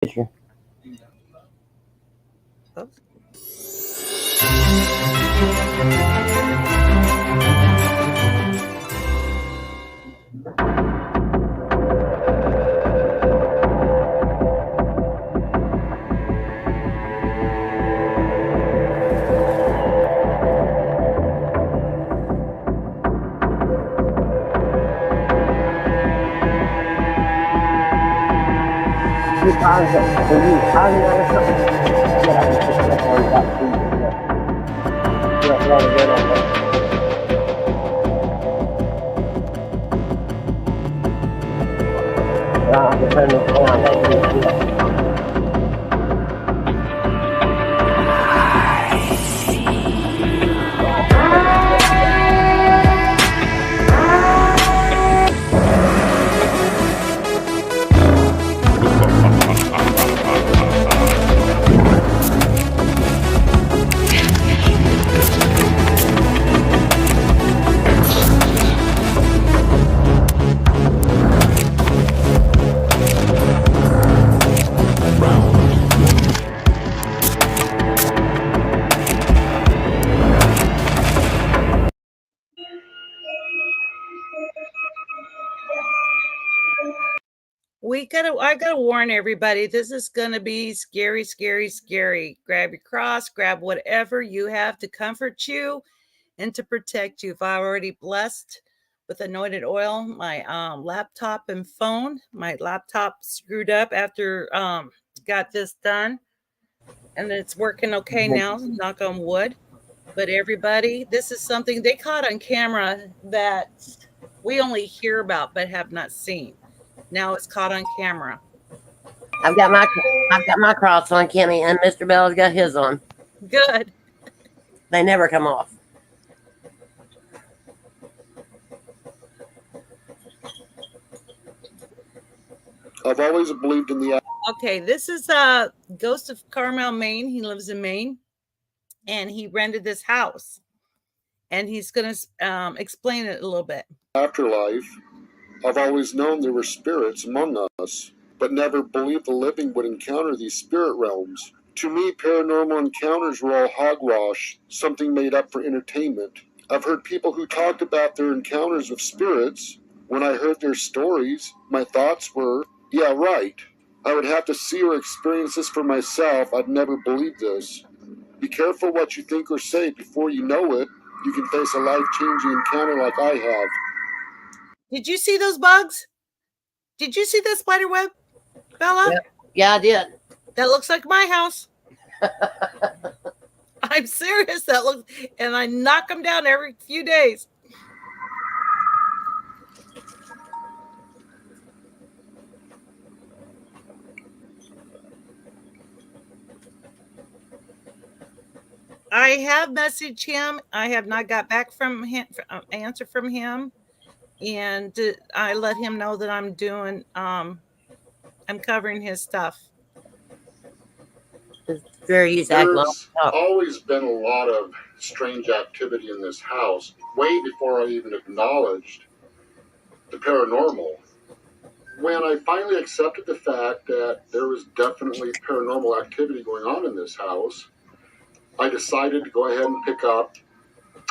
Picture. Oops. You pause it. When you pausing on something, yeah, I can put that on top too. Yeah, let it go on there. I can turn this on. That you do that. I gotta warn everybody, this is gonna be scary, scary, scary. Grab your cross, grab whatever you have to comfort you and to protect you. If I already blessed with anointed oil, my laptop and phone, my laptop screwed up after got this done, and it's working okay now, knock on wood. But everybody, this is something they caught on camera that we only hear about but have not seen. Now it's caught on camera. I've got my cross on, Kenny, and Mr. Bell's got his on. Good. They never come off. I've always believed in the. Okay, this is Ghost of Carmel, Maine. He lives in Maine, and he rented this house, and he's going to explain it a little bit. Afterlife. I've always known there were spirits among us, but never believed the living would encounter these spirit realms. To me, paranormal encounters were all hogwash, something made up for entertainment. I've heard people who talked about their encounters with spirits. When I heard their stories, my thoughts were, yeah, right. I would have to see or experience this for myself. I'd never believe this. Be careful what you think or say. Before you know it, you can face a life-changing encounter like I have. Did you see those bugs? Did you see that spider web, Bella? Yeah, I did. That looks like my house. I'm serious. That looks, and I knock them down every few days. I have messaged him. I have not got back from him, answer from him, and I let him know that I'm doing. I'm covering his stuff. There's always been a lot of strange activity in this house, way before I even acknowledged the paranormal. When I finally accepted the fact that there was definitely paranormal activity going on in this house, I decided to go ahead and pick up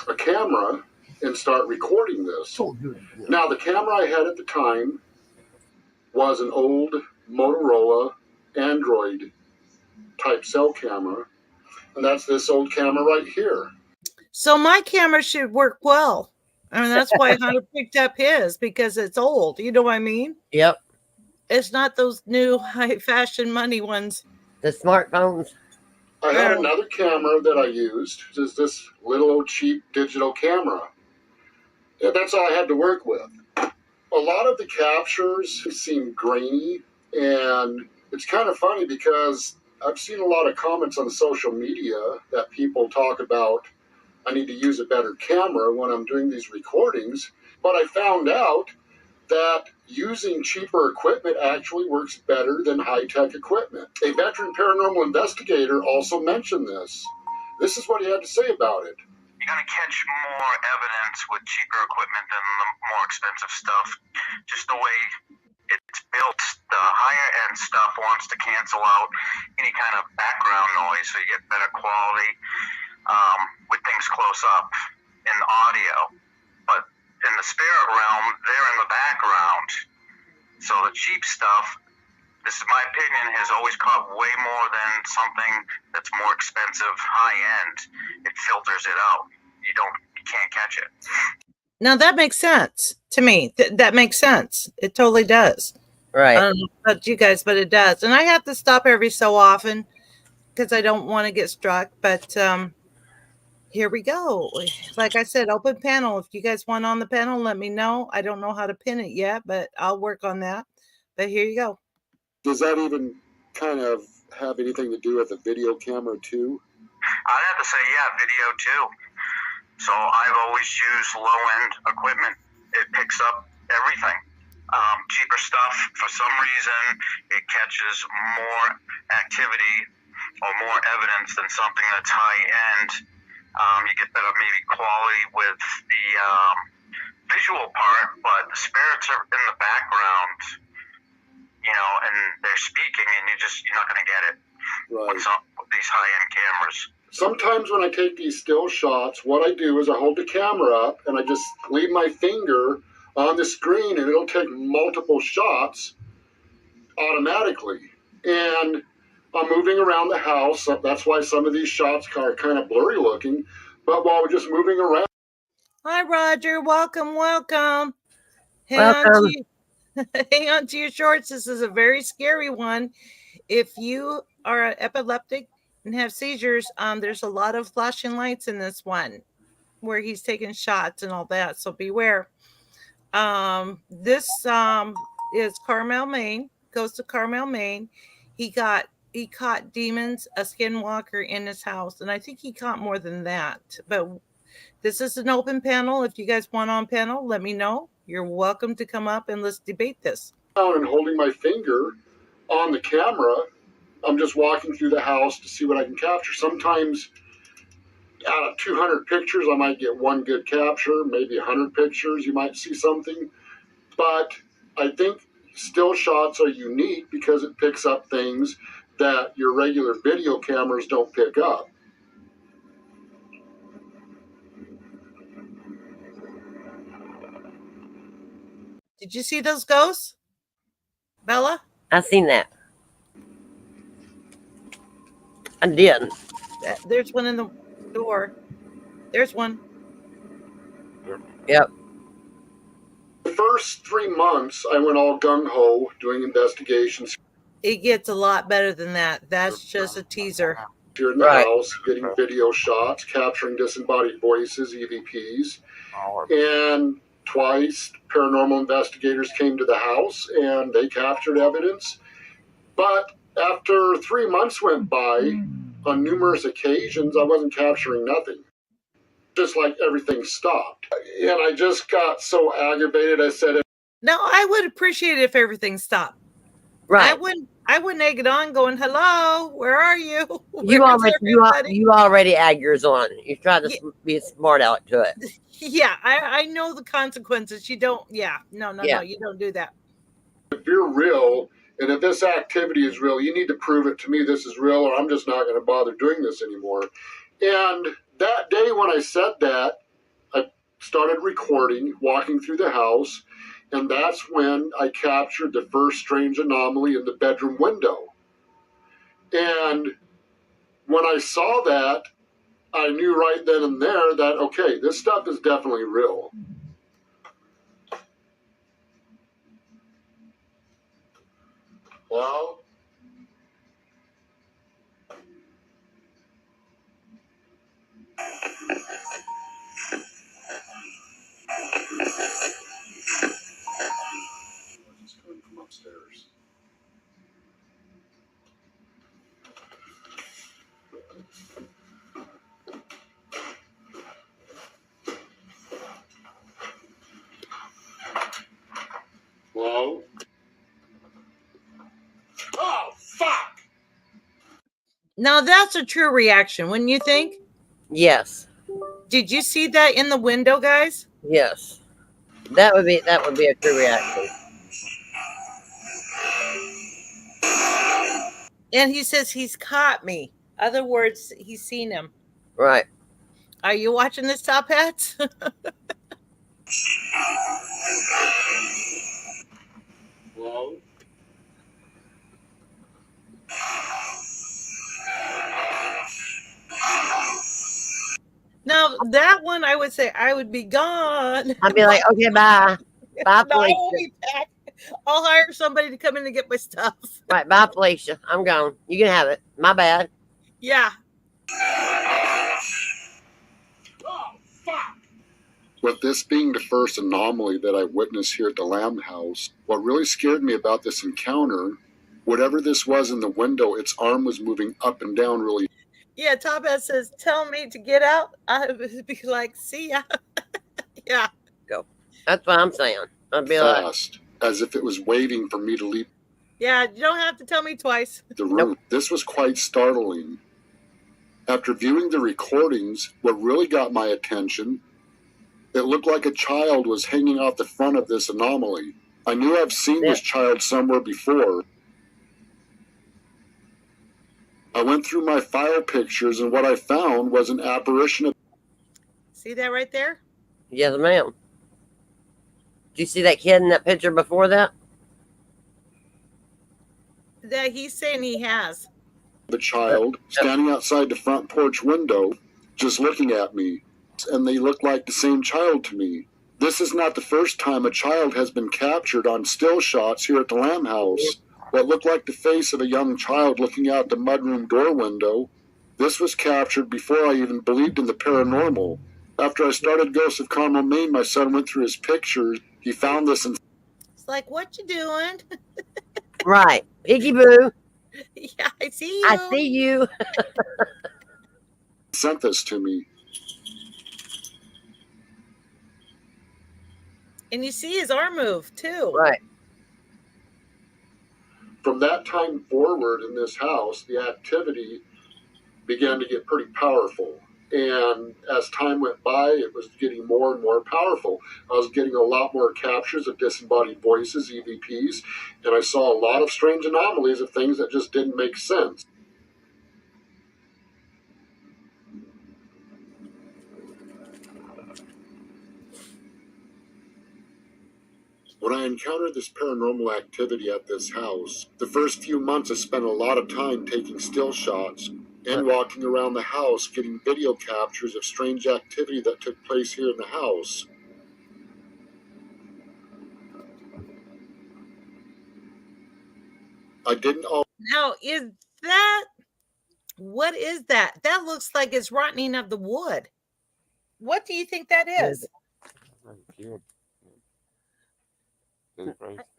a camera and start recording this. Now, the camera I had at the time was an old Motorola Android type cell camera, and that's this old camera right here. So my camera should work well. I mean, that's why Hunter picked up his, because it's old. You know what I mean? Yep. It's not those new high fashion money ones. The smartphones. I had another camera that I used, just this little old cheap digital camera. Yeah, that's all I had to work with. A lot of the captures seem grainy, and it's kind of funny because I've seen a lot of comments on social media that people talk about I need to use a better camera when I'm doing these recordings, but I found out that using cheaper equipment actually works better than high-tech equipment. A veteran paranormal investigator also mentioned this. This is what he had to say about it. You're going to catch more evidence with cheaper equipment than the more expensive stuff. Just the way it's built, the higher end stuff wants to cancel out any kind of background noise so you get better quality with things close up in the audio. But in the spirit realm, they're in the background. So the cheap stuff, this is my opinion, has always caught way more than something that's more expensive, high end. It filters it out. You can't catch it. Now that makes sense to me. That makes sense. It totally does. Right. I don't know about you guys, but it does. And I have to stop every so often because I don't want to get struck. But here we go. Like I said, open panel. If you guys want on the panel, let me know. I don't know how to pin it yet, but I'll work on that. But here you go. Does that even kind of have anything to do with a video camera too? I'd have to say, yeah, video too. So I've always used low-end equipment. It picks up everything. Cheaper stuff, for some reason, it catches more activity or more evidence than something that's high-end. You get better maybe quality with the visual part, but the spirits are in the background, and they're speaking, and you're not going to get it with these high-end cameras. Sometimes when I take these still shots, what I do is I hold the camera up and I just leave my finger on the screen and it'll take multiple shots automatically. And I'm moving around the house. So that's why some of these shots are kind of blurry looking. But while we're just moving around. Hi, Roger. Welcome. Hang on to your shorts. This is a very scary one. If you are epileptic and have seizures, there's a lot of flashing lights in this one where he's taking shots and all that. So beware. This is Carmel, Maine. Goes to Carmel, Maine. He caught demons, a skinwalker in his house, and I think he caught more than that. But this is an open panel. If you guys want on panel, let me know. You're welcome to come up and let's debate this. And holding my finger on the camera, I'm just walking through the house to see what I can capture. Sometimes out of 200 pictures, I might get one good capture, maybe 100 pictures, you might see something. But I think still shots are unique because it picks up things that your regular video cameras don't pick up. Did you see those ghosts, Bella? I seen that. I did. There's one in the door. There's one. Yep. The first 3 months, I went all gung-ho doing investigations. It gets a lot better than that. That's just a teaser. Here in the house, getting video shots, capturing disembodied voices, EVPs. And twice, paranormal investigators came to the house and they captured evidence. But after 3 months went by, on numerous occasions, I wasn't capturing nothing. Just like everything stopped. And I just got so aggravated, I said... No, I would appreciate it if everything stopped. Right. I wouldn't egg it on going, hello, where are you? You already egg yours on. You try to be smart out to it. Yeah, I know the consequences. You don't, no, you don't do that. If you're real, and if this activity is real, you need to prove it to me this is real, or I'm just not going to bother doing this anymore. And that day when I said that, I started recording, walking through the house, and that's when I captured the first strange anomaly in the bedroom window. And when I saw that, I knew right then and there that, okay, this stuff is definitely real. Well, it's coming from upstairs. Hello? Oh, fuck! Now that's a true reaction, wouldn't you think? Yes. Did you see that in the window, guys? Yes. That would be a true reaction. And he says he's caught me. Other words, he's seen him. Right. Are you watching this, Top Hats? Well, Now, that one, I would say I would be gone. I'd be like, okay, bye. Bye, No, I Felicia. won't be back. I'll hire somebody to come in and get my stuff. Right, bye, Felicia. I'm gone. You can have it. My bad. Yeah. oh, fuck! With this being the first anomaly that I witnessed here at the Lamb House, what really scared me about this encounter, whatever this was in the window, its arm was moving up and down really Yeah, Top Hat says, tell me to get out. I would be like, see ya. Yeah. Go. That's what I'm saying. I'd be like, fast, as if it was waiting for me to leave Yeah, you don't have to tell me twice. the room. This was quite startling. After viewing the recordings, what really got my attention, it looked like a child was hanging off the front of this anomaly. I knew I've seen this child somewhere before. I went through my file pictures, and what I found was an apparition of. See that right there? yes, ma'am. Did you see that kid in that picture before that? That he's saying he has. The child standing outside the front porch window, just looking at me, and they look like the same child to me. This is not the first time a child has been captured on still shots here at the Lamb House. What looked like the face of a young child looking out the mudroom door window. This was captured before I even believed in the paranormal. After I started Ghosts of Carmel, Maine, my son went through his pictures. He found this and It's like, what you doing? Right. Piggy Boo, Yeah, I see you. I see you. sent this to me. And you see his arm move too. Right. From that time forward in this house, the activity began to get pretty powerful. And as time went by, it was getting more and more powerful. I was getting a lot more captures of disembodied voices, EVPs, and I saw a lot of strange anomalies of things that just didn't make sense. When I encountered this paranormal activity at this house, the first few months I spent a lot of time taking still shots and walking around the house getting video captures of strange activity that took place here in the house. I didn't all. Now, is that, what is that? That looks like it's rotting of the wood. What do you think that is?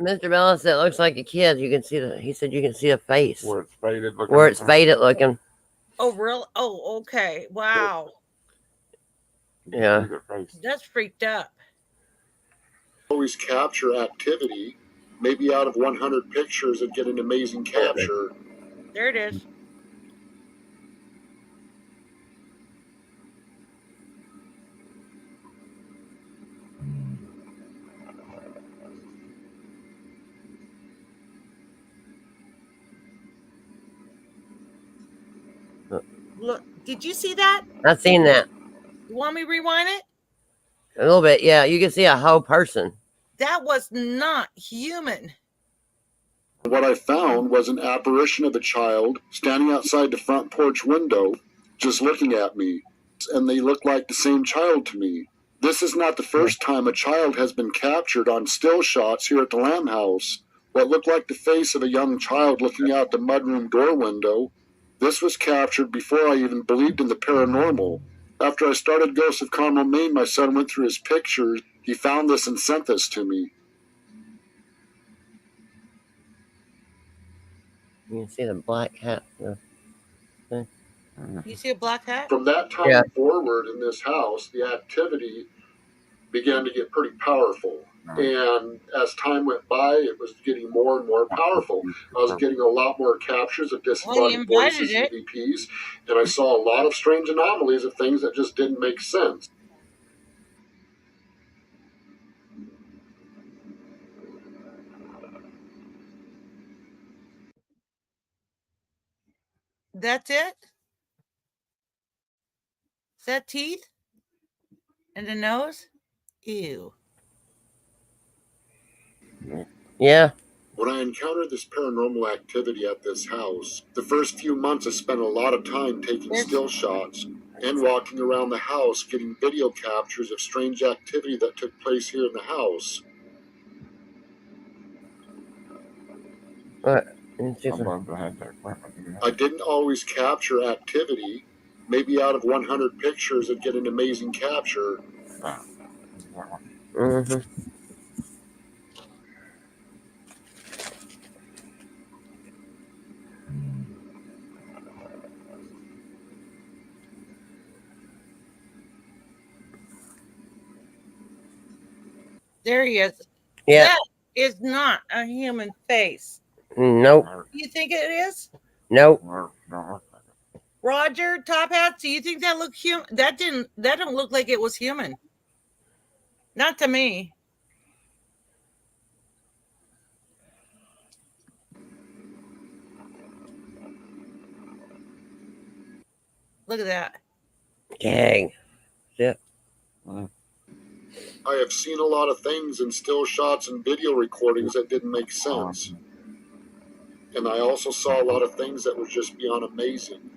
Mr. Bella said it looks like a kid. You can see he said you can see a face. Where it's faded looking. Where it's faded looking. Oh, real? Oh, okay. Wow. Yeah. That's freaked up. Always capture activity, maybe out of 100 pictures and get an amazing capture. There it is. Look, did you see that? I've seen that. You want me to rewind it? A little bit, yeah. You can see a whole person. That was not human. What I found was an apparition of a child standing outside the front porch window, just looking at me, and they look like the same child to me. This is not the first time a child has been captured on still shots here at the Lamb House. What looked like the face of a young child looking out the mudroom door window. This was captured before I even believed in the paranormal. After I started Ghosts of Carmel, Maine, my son went through his pictures. He found this and sent this to me. You can see the black hat. You see a black hat? From that time forward in this house, the activity began to get pretty powerful. And as time went by, it was getting more and more powerful. I was getting a lot more captures of disembodied voices, EVPs, and I saw a lot of strange anomalies of things that just didn't make sense. That's it? Is that teeth? And the nose? Ew. Yeah. When I encountered this paranormal activity at this house, the first few months I spent a lot of time taking still shots and walking around the house getting video captures of strange activity that took place here in the house. What? I didn't always capture activity. Maybe out of 100 pictures I'd get an amazing capture. Mm-hmm. There he is. Yeah. That is not a human face. Nope. You think it is? Nope. Roger, Top Hat, do you think that looked human? That don't look like it was human. Not to me. Look at that. Dang. Yeah. I have seen a lot of things in still shots and video recordings that didn't make sense. And I also saw a lot of things that were just beyond amazing.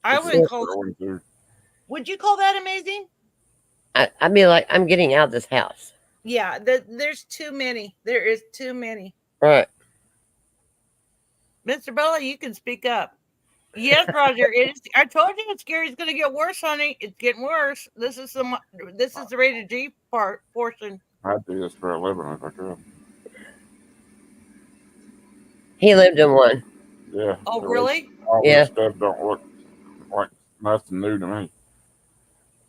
I wouldn't call it. Would you call that amazing? I'd be like, I'm getting out of this house. Yeah, there's too many. There is too many. Right. Mr. Bella, you can speak up. Yes, Roger. It is. I told you it's scary. It's going to get worse, honey. It's getting worse. This is the rated G portion. I'd do this for a living if I could. He lived in one. Yeah. Oh, really? All Yeah. this stuff don't look like nothing new to me.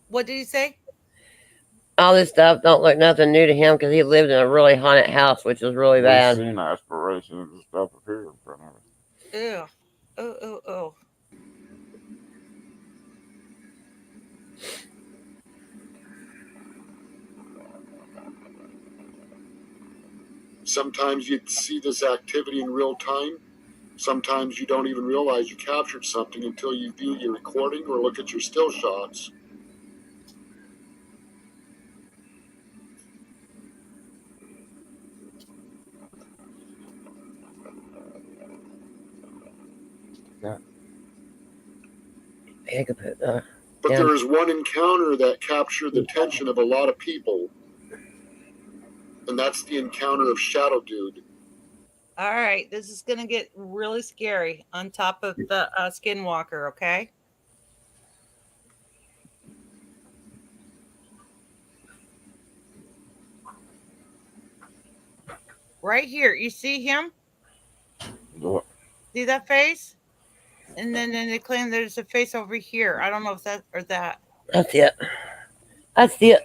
What did he say? All this stuff don't look nothing new to him because he lived in a really haunted house, which was really bad. We've seen aspirations and stuff appear in front of us. Ew. Oh. Sometimes you'd see this activity in real time. Sometimes you don't even realize you captured something until you view your recording or look at your still shots. But Yeah. there is one encounter that captured the attention of a lot of people. And that's the encounter of Shadow Dude. All right. This is going to get really scary on top of the Skinwalker, okay? Right here. You see him? Look. See that face? And then they claim there's a face over here. I don't know if that or that. That's it. That's it.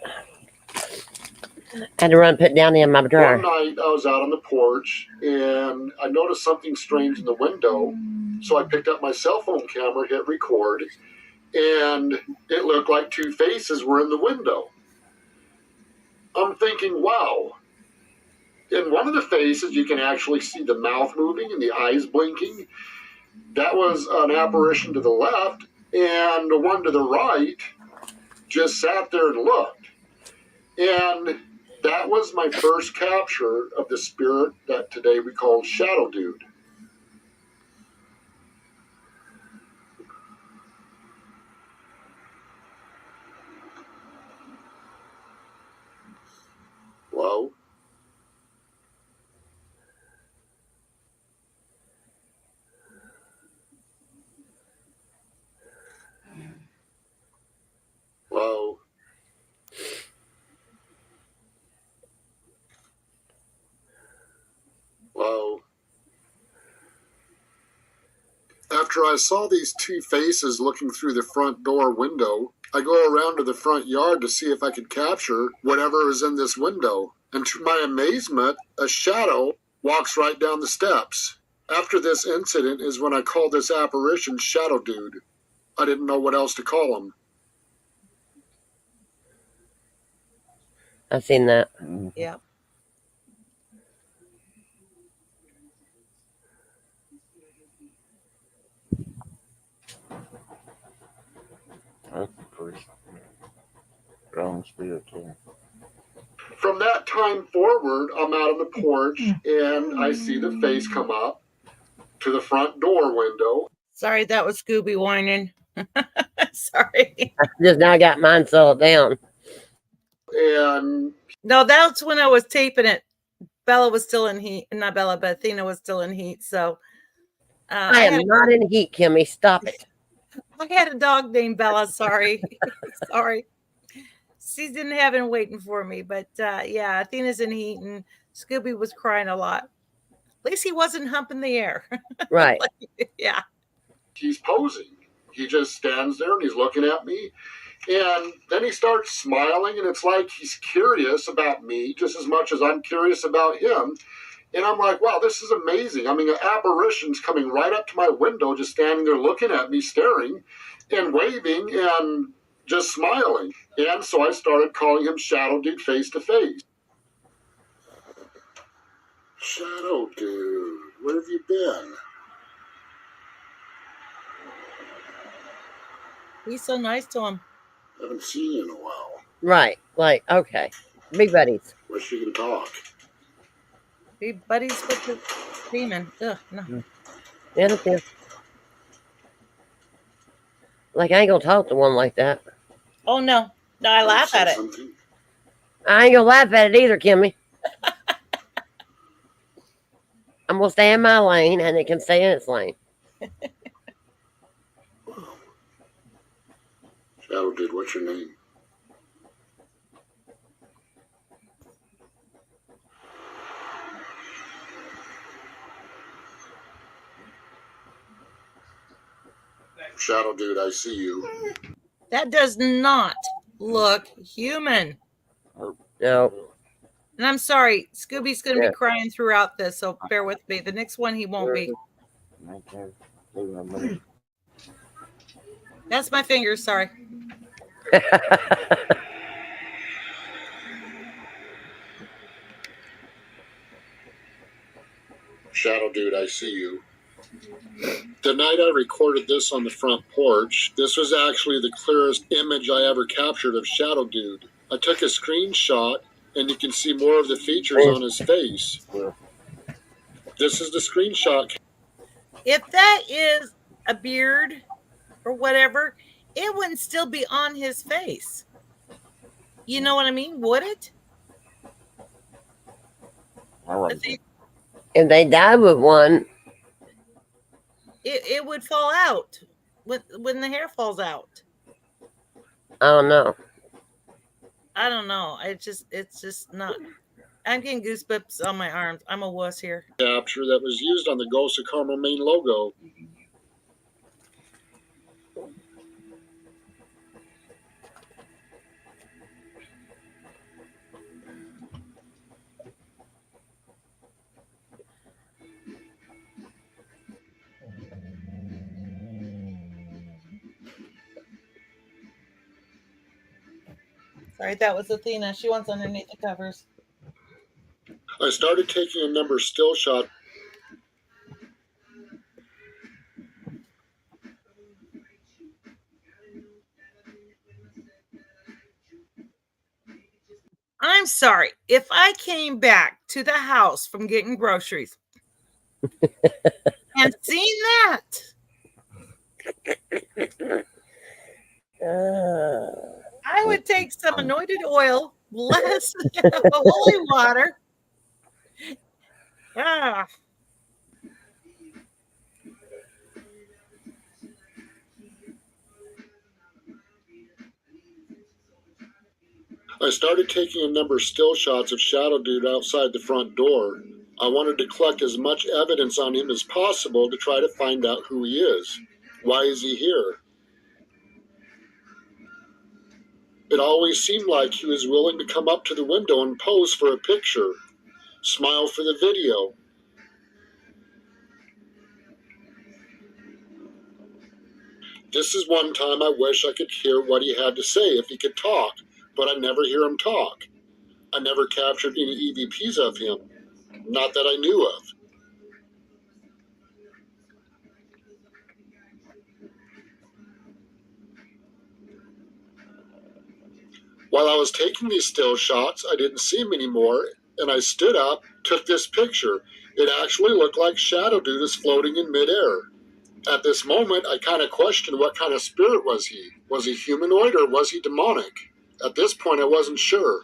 Had to run, put down in my drawer. One night I was out on the porch and I noticed something strange in the window. So I picked up my cell phone camera, hit record, and it looked like two faces were in the window. I'm thinking, wow. In one of the faces, you can actually see the mouth moving and the eyes blinking. That was an apparition to the left, and the one to the right just sat there and looked. And that was my first capture of the spirit that today we call Shadow Dude. Hello? Hello? Hello? After I saw these two faces looking through the front door window, I go around to the front yard to see if I could capture whatever is in this window. And to my amazement, a shadow walks right down the steps. After this incident is when I called this apparition Shadow Dude. I didn't know what else to call him. I've seen that. That's a pretty strong spirit too. From that time forward, I'm out on the porch and I see the face come up to the front door window. Sorry, that was Scooby whining. Sorry. I just now got mine settled down. And no, that's when I was taping it. Bella was still in heat. Not Bella, but Athena was still in heat. So I am not in heat, Kimmy. Stop it. I had a dog named Bella. Sorry. Sorry. She's in heaven waiting for me. But yeah, Athena's in heat and Scooby was crying a lot. At least he wasn't humping the air. Right. Yeah. He's posing. He just stands there and he's looking at me. And then he starts smiling, and it's like he's curious about me just as much as I'm curious about him. And I'm like, wow, this is amazing. I mean, an apparition's coming right up to my window, just standing there looking at me, staring and waving and just smiling. And so I started calling him Shadow Dude face to face. Shadow Dude, where have you been? He's so nice to him. Haven't seen you in a while. Right. Like, okay. Big buddies. Wish she could talk. Be buddies with the demon. Ugh, no. Yeah, it is. Like, I ain't gonna talk to one like that. Oh, no. No, I laugh at it. Something? I ain't gonna laugh at it either, Kimmy. I'm gonna stay in my lane, and it can stay in its lane. Shadow Dude, what's your name? Shadow Dude, I see you. That does not look human. No. And I'm sorry, Scooby's going to be crying throughout this, so bear with me. The next one, he won't be. That's my fingers, sorry. Shadow Dude, I see you. The night I recorded this on the front porch, this was actually the clearest image I ever captured of Shadow Dude. I took a screenshot, and you can see more of the features on his face. This is the screenshot. If that is a beard or whatever, it wouldn't still be on his face. You know what I mean? Would it? If they die with one, it would fall out when the hair falls out. I don't know. I don't know. It's just not. I'm getting goosebumps on my arms. I'm a wuss here. Capture that was used on the Ghost of Carmel, Maine logo. Sorry, that was Athena. She wants underneath the covers. I started taking a number still shot. I'm sorry. If I came back to the house from getting groceries and seen that, I would take some anointed oil, less holy water. Ah. I started taking a number of still shots of Shadow Dude outside the front door. I wanted to collect as much evidence on him as possible to try to find out who he is. Why is he here? It always seemed like he was willing to come up to the window and pose for a picture, smile for the video. This is one time I wish I could hear what he had to say if he could talk, but I never hear him talk. I never captured any EVPs of him, not that I knew of. While I was taking these still shots, I didn't see him anymore, and I stood up, took this picture. It actually looked like Shadow Dude is floating in midair. At this moment, I kind of questioned what kind of spirit was he? Was he humanoid or was he demonic? At this point, I wasn't sure.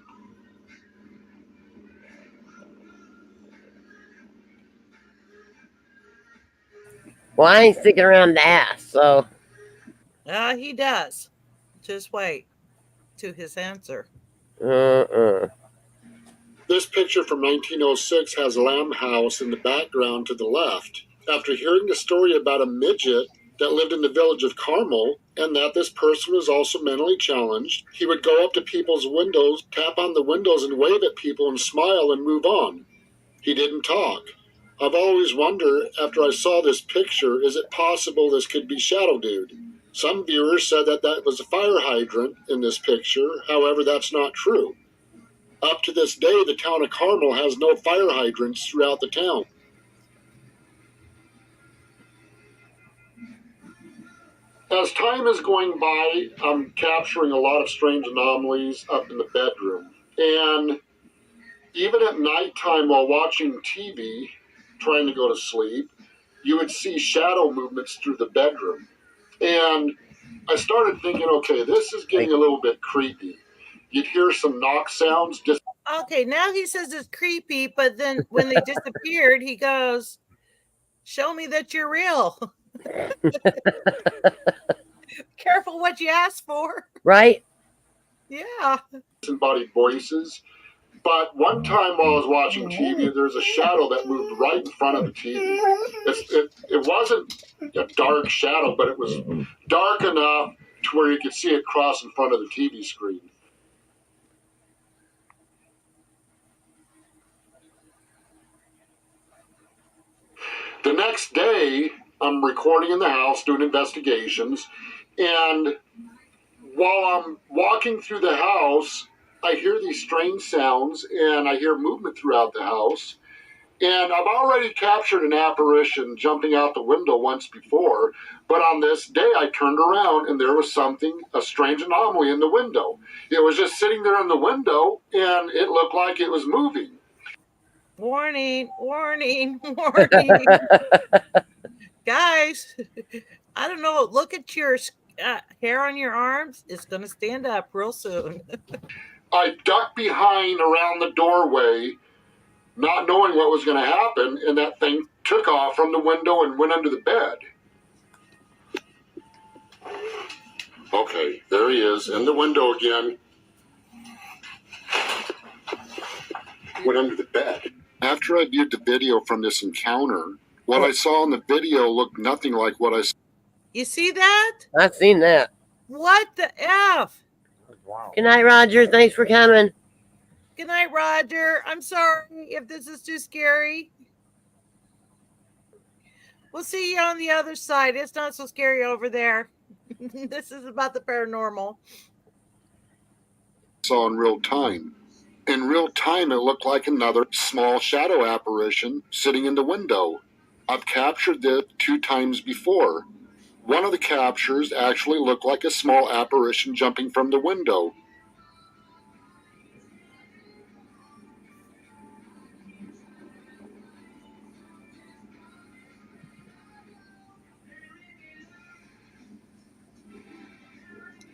Well, I ain't sticking around to ask, so. He does. Just wait to his answer. This picture from 1906 has Lamb House in the background to the left. After hearing the story about a midget that lived in the village of Carmel, and that this person was also mentally challenged, he would go up to people's windows, tap on the windows and wave at people and smile and move on. He didn't talk. I've always wondered, after I saw this picture, is it possible this could be Shadow Dude? Some viewers said that that was a fire hydrant in this picture, however that's not true. Up to this day, the town of Carmel has no fire hydrants throughout the town. As time is going by, I'm capturing a lot of strange anomalies up in the bedroom. And even at nighttime while watching TV, trying to go to sleep, you would see shadow movements through the bedroom. And I started thinking, okay, this is getting a little bit creepy. You'd hear some knock sounds. Okay, now he says it's creepy, but then when they disappeared, he goes, show me that you're real. Careful what you ask for. Right? Yeah. Disembodied voices. But one time while I was watching TV, there was a shadow that moved right in front of the TV. It wasn't a dark shadow, but it was dark enough to where you could see it cross in front of the TV screen. The next day, I'm recording in the house, doing investigations, and while I'm walking through the house, I hear these strange sounds, and I hear movement throughout the house. And I've already captured an apparition jumping out the window once before, but on this day I turned around and there was something, a strange anomaly in the window. It was just sitting there in the window, and it looked like it was moving. Warning, warning, warning. Guys, I don't know. Look at your hair on your arms. It's going to stand up real soon. I ducked behind around the doorway, not knowing what was going to happen, and that thing took off from the window and went under the bed. Okay, there he is, in the window again. Went under the bed. After I viewed the video from this encounter, what I saw in the video looked nothing like what I saw. You see that? I've seen that. What the F? Wow. Good night, Roger. Thanks for coming. Good night, Roger. I'm sorry if this is too scary. We'll see you on the other side. It's not so scary over there. This is about the paranormal. Saw in real time. In real time, it looked like another small shadow apparition sitting in the window. I've captured this 2 times before. One of the captures actually looked like a small apparition jumping from the window.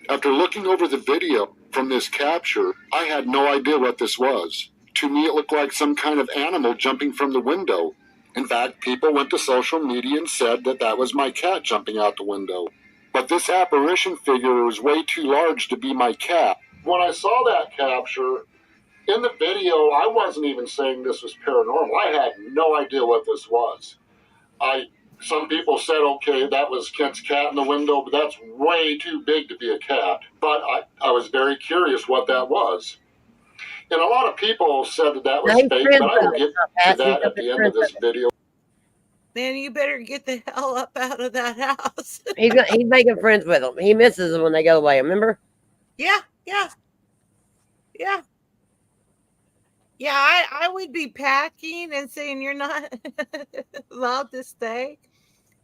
After looking over the video from this capture, I had no idea what this was. To me, it looked like some kind of animal jumping from the window. In fact, people went to social media and said that that was my cat jumping out the window. But this apparition figure was way too large to be my cat. When I saw that capture, in the video, I wasn't even saying this was paranormal. I had no idea what this was. Some people said, okay, that was Kent's cat in the window, but that's way too big to be a cat. But I was very curious what that was. And a lot of people said that that was fake, but I will get to that at the end of this video. Man, you better get the hell up out of that house. He's making friends with them. He misses them when they go away, remember? Yeah. Yeah, I would be packing and saying you're not allowed to stay.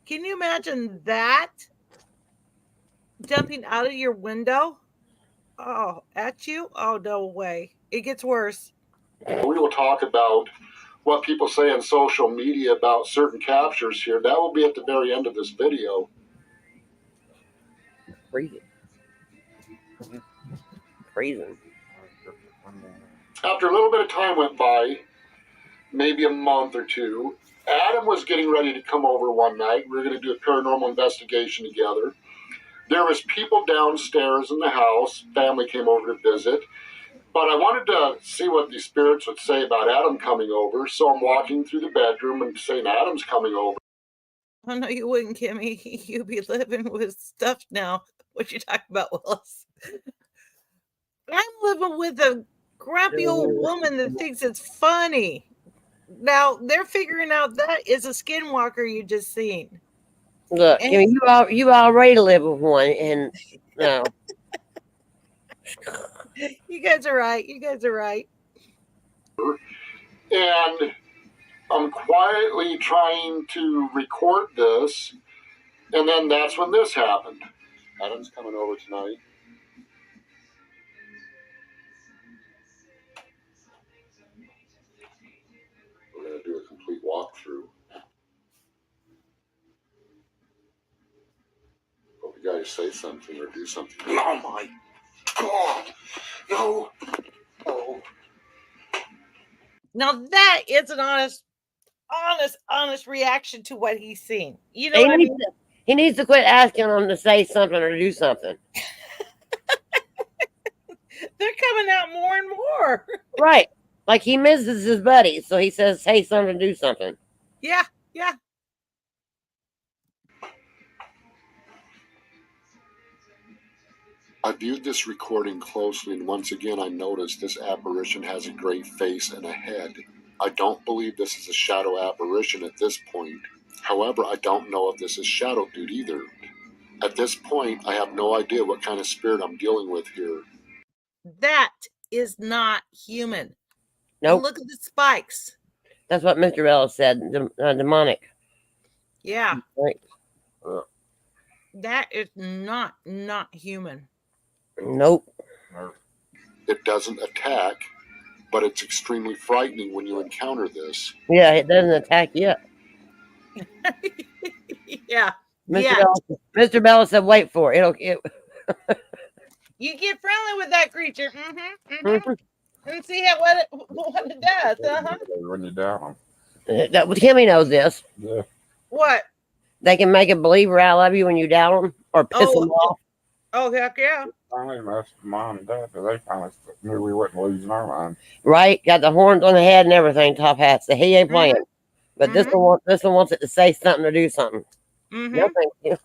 Can you imagine that? Jumping out of your window? Oh, at you? Oh, no way. It gets worse. We will talk about what people say on social media about certain captures here. That will be at the very end of this video. Freezing. Freezing. After a little bit of time went by, maybe a month or two, Adam was getting ready to come over one night. We were going to do a paranormal investigation together. There was people downstairs in the house. Family came over to visit. But I wanted to see what the spirits would say about Adam coming over. So I'm walking through the bedroom and saying, Adam's coming over. Oh, no, you wouldn't, Kimmy. You'd be living with stuff now. What you talking about, Willis? I'm living with a grumpy old woman that thinks it's funny. Now, they're figuring out that is a skinwalker you just seen. Look, And- you already live with one, and no. You guys are right. You guys are right. And I'm quietly trying to record this. And then that's when this happened. Adam's coming over tonight. We're going to do a complete walkthrough. Hope you guys say something or do something. Oh my God! No! Oh. Now that is an honest reaction to what he's seen. You know what I mean? He needs to quit asking them to say something or do something. They're coming out more and more. Right. Like he misses his buddies, so he says, say something, do something. Yeah, yeah. I viewed this recording closely, and once again I noticed this apparition has a gray face and a head. I don't believe this is a shadow apparition at this point. However, I don't know if this is Shadow Dude either. At this point, I have no idea what kind of spirit I'm dealing with here. That is not human. Nope. Look at the spikes. That's what Mr. Bell said, demonic. Yeah. Right. That is not human. Nope. It doesn't attack, but it's extremely frightening when you encounter this. Yeah, it doesn't attack yet. Yeah. Mr. Bell said, wait for it. You get friendly with that creature. And see what it does. When you're down. Kimmy knows this. Yeah. What? They can make a believer out of you when you doubt them or piss them off. Oh, heck yeah. Finally messed with mom and dad, but they finally knew we wasn't losing our mind. Right? Got the horns on the head and everything, top hats. So he ain't playing. But this one wants it to say something or do something. No, thank you.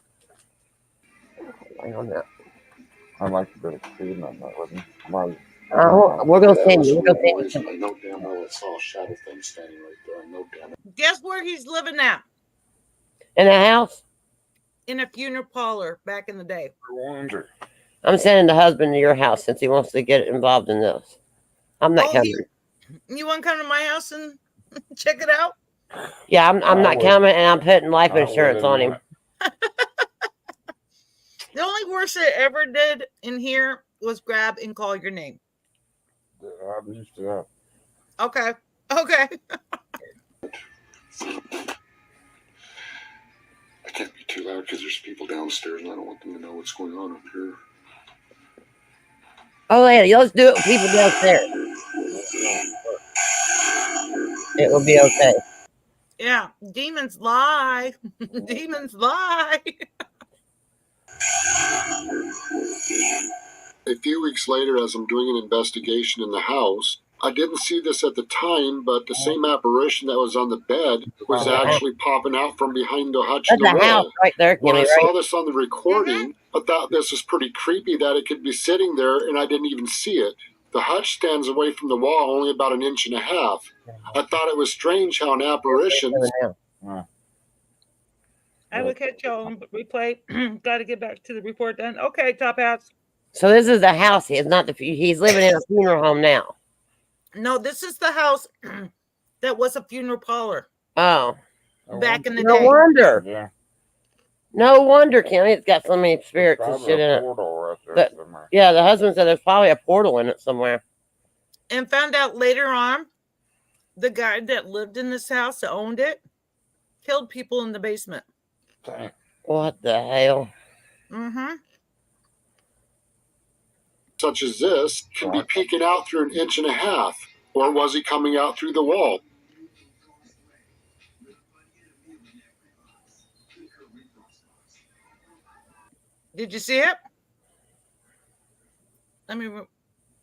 On that. I like to be exceeding on that with him. We're going to send you. We're going to send I know damn well I saw a shadow thing standing right there. I know damn it. Guess where he's living now? In a house? In a funeral parlor back in the day. I wonder. I'm sending the husband to your house since he wants to get involved in this. I'm not coming. You want to come to my house and check it out? Yeah, I'm not coming, and I'm putting life insurance on him. The only worst it ever did in here was grab and call your name. Yeah, I'm used to that. Okay. I can't be too loud because there's people downstairs and I don't want them to know what's going on up here. Oh, yeah, let's do it with people downstairs. It will be okay. Yeah, demons lie. Demons lie. A few weeks later, as I'm doing an investigation in the house, I didn't see this at the time, but the same apparition that was on the bed was actually popping out from behind the hutch in the That's a house wall. right there. When I Right? saw this on the recording, I thought this was pretty creepy that it could be sitting there and I didn't even see it. The hutch stands away from the wall only about 1.5 inches. I thought it was strange how an apparition... I will catch y'all on replay. Got to get back to the report done. Okay, top hats. So this is the house. He's living in a funeral home now. No, this is the house that was a funeral parlor Oh. back in the No day. wonder. Yeah. No wonder, Kenny, it's got so many spirits and Probably shit in a it. portal right there But- somewhere. Yeah, the husband said there's probably a portal in it somewhere. And found out later on, the guy that lived in this house, that owned it, killed people in the basement. Dang. What the hell? Mm-hmm. Such as this can be peeking out through 1.5 inches. Or was he coming out through the wall? Did you see it? Let me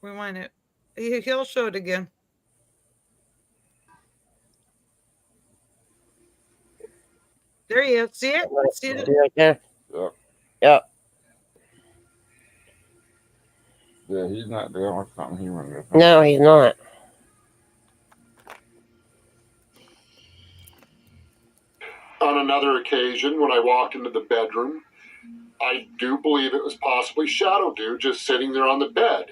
rewind it. He'll show it again. There he is. See it? See it? Right there? Yep. Yep. Yeah, he's not dealing with something human. No, he's not. On another occasion, when I walked into the bedroom, I do believe it was possibly Shadow Dude just sitting there on the bed.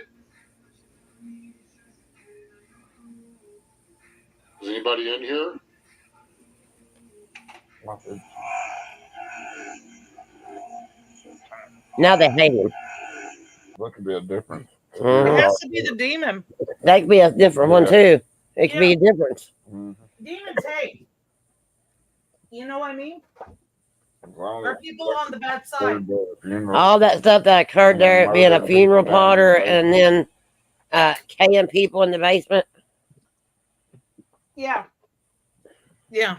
Is anybody in here? Now they hate him. That could be a difference. It Mhm. has to be the demon. That could be a different one too. It could be a difference. Mm-hmm. Demons hate. You know what I mean? Or people on the bad side. All that stuff that occurred there, being a funeral plotter and then killing people in the basement. Yeah. Yeah.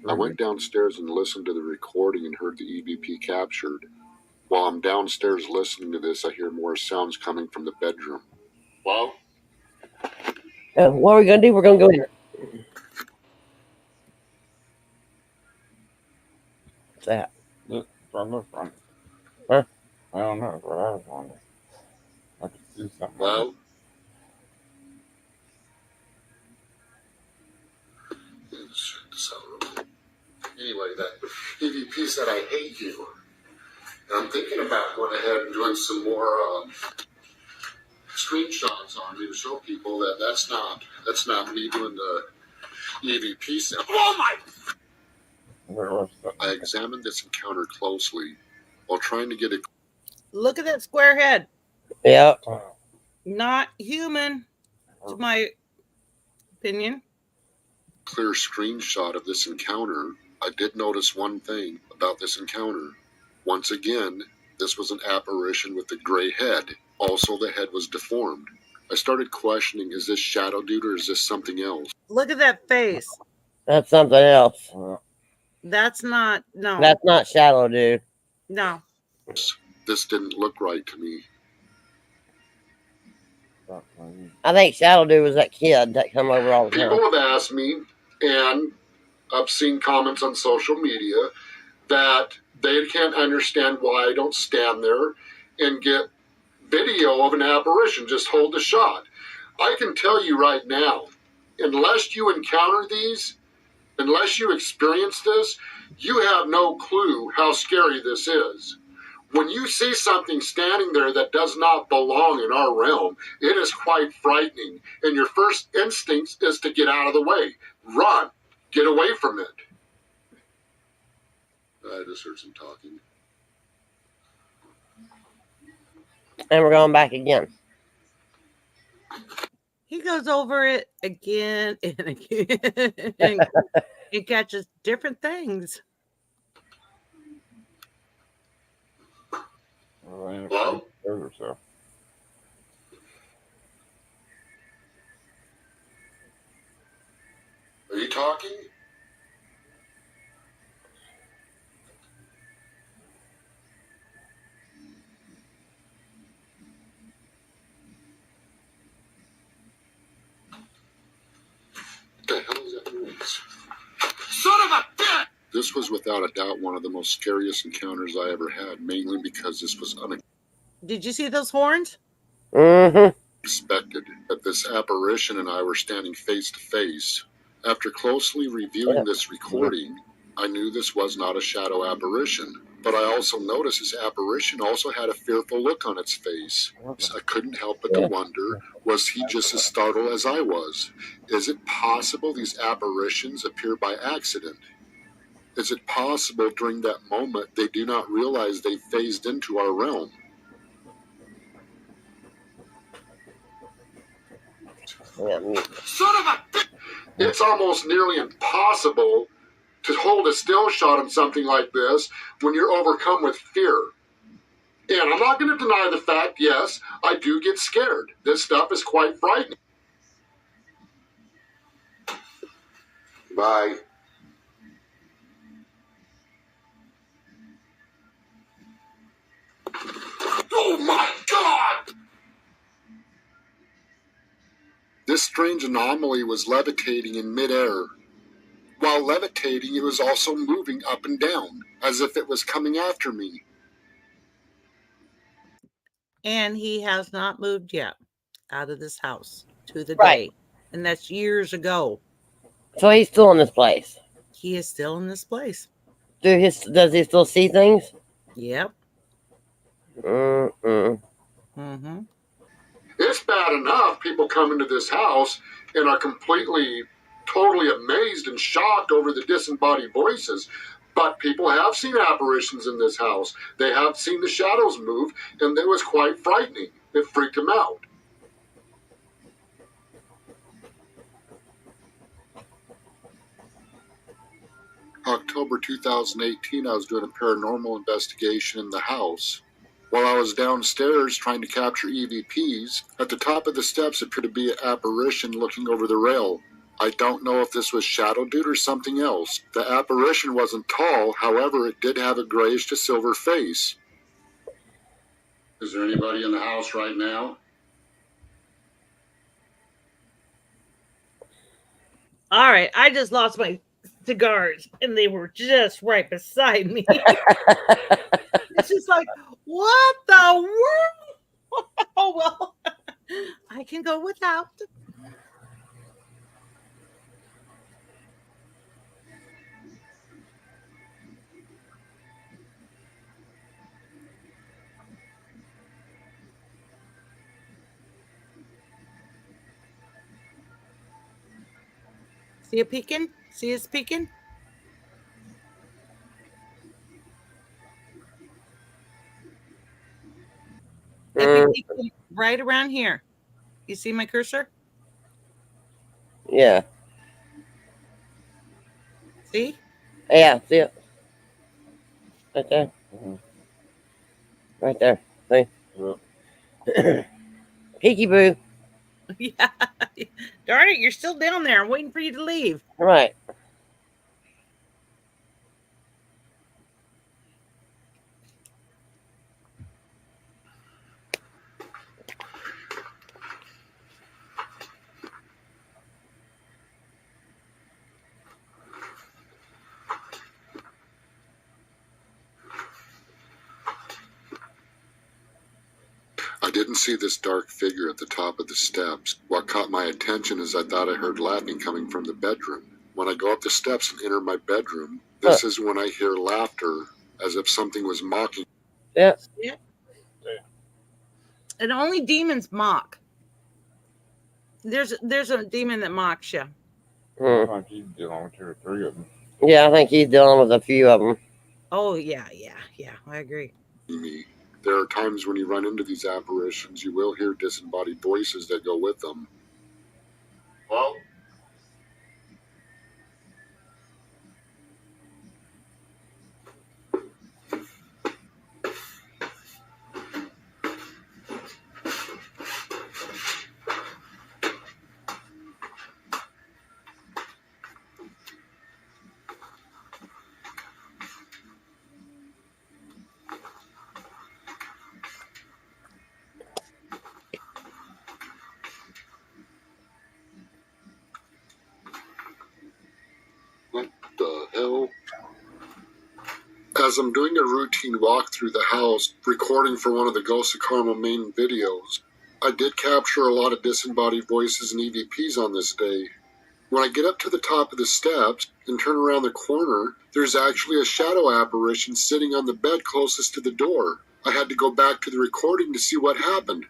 I went downstairs and listened to the recording and heard the EVP captured. While I'm downstairs listening to this, I hear more sounds coming from the bedroom. Well, What are we going to do? We're going to go in. What's that? Huh? I don't know. That's what I was wondering. I could see something. well. Anyway, that EVP said, "I hate you." And I'm thinking about going ahead and doing some more screenshots on me to show people that that's not me doing the EVP sound. Oh my! I examined this encounter closely while trying to get a Look at that square head. Yep. Not human, to my opinion. clear screenshot of this encounter. I did notice one thing about this encounter. Once again, this was an apparition with a gray head. Also, the head was deformed. I started questioning, is this Shadow Dude or is this something else? Look at that face. That's something else. That's not, no. That's not Shadow Dude. No. This didn't look right to me. I think Shadow Dude was that kid that come over all the time. People have asked me, and I've seen comments on social media, that they can't understand why I don't stand there and get video of an apparition. Just hold the shot. I can tell you right now, unless you encounter these, unless you experience this, you have no clue how scary this is. When you see something standing there that does not belong in our realm, it is quite frightening. And your first instinct is to get out of the way. Run. Get away from it. I just heard some talking. And we're going back again. He goes over it again and again and he catches different things. Hello? Are you talking? What the hell is that noise? Son of a bitch! This was without a doubt one of the most scariest encounters I ever had, mainly because this was Did you see those horns? Mm-hmm. unexpected. That this apparition and I were standing face to face. After closely reviewing this recording, I knew this was not a shadow apparition. But I also noticed this apparition also had a fearful look on its face. I couldn't help but to wonder, was he just as startled as I was? Is it possible these apparitions appear by accident? Is it possible during that moment they do not realize they phased into our realm? Son of a bitch! It's almost nearly impossible to hold a still shot on something like this when you're overcome with fear. And I'm not going to deny the fact, yes, I do get scared. This stuff is quite frightening. Bye. Oh my God! This strange anomaly was levitating in midair. While levitating, it was also moving up and down, as if it was coming after me. And he has not moved yet out of this house to the Right. day. And that's years ago. So he's still in this place. He is still in this place. Does he still see things? Yep. Mm-hmm. It's bad enough people come into this house and are completely, totally amazed and shocked over the disembodied voices. But people have seen apparitions in this house. They have seen the shadows move, and it was quite frightening. It freaked them out. October 2018, I was doing a paranormal investigation in the house. While I was downstairs trying to capture EVPs, at the top of the steps appeared to be an apparition looking over the rail. I don't know if this was Shadow Dude or something else. The apparition wasn't tall, however, it did have a grayish to silver face. Is there anybody in the house right now? All right. I just lost my cigars and they were just right beside me. It's just like, what the world? Oh, well, I can go without. See it peeking? See it's peeking? It'd be peeking right around here. You see my cursor? Yeah. See? Yeah, see it? Right there. Right there. See? Peekaboo. Yeah. Darn it, you're still down there. I'm waiting for you to leave. Right. I didn't see this dark figure at the top of the steps. What caught my attention is I thought I heard laughing coming from the bedroom. When I go up the steps and enter my bedroom, this is when I hear laughter, as if something was mocking. Yeah. Yeah. And only demons mock. There's a demon that mocks you. I think he's dealing with two or three of them. Yeah, I think he's dealing with a few of them. Oh, yeah. I agree. Me. There are times when you run into these apparitions, you will hear disembodied voices that go with them. Well, what the hell? As I'm doing a routine walk through the house, recording for one of the Ghosts of Carmel, Maine videos, I did capture a lot of disembodied voices and EVPs on this day. When I get up to the top of the steps and turn around the corner, there's actually a shadow apparition sitting on the bed closest to the door. I had to go back to the recording to see what happened.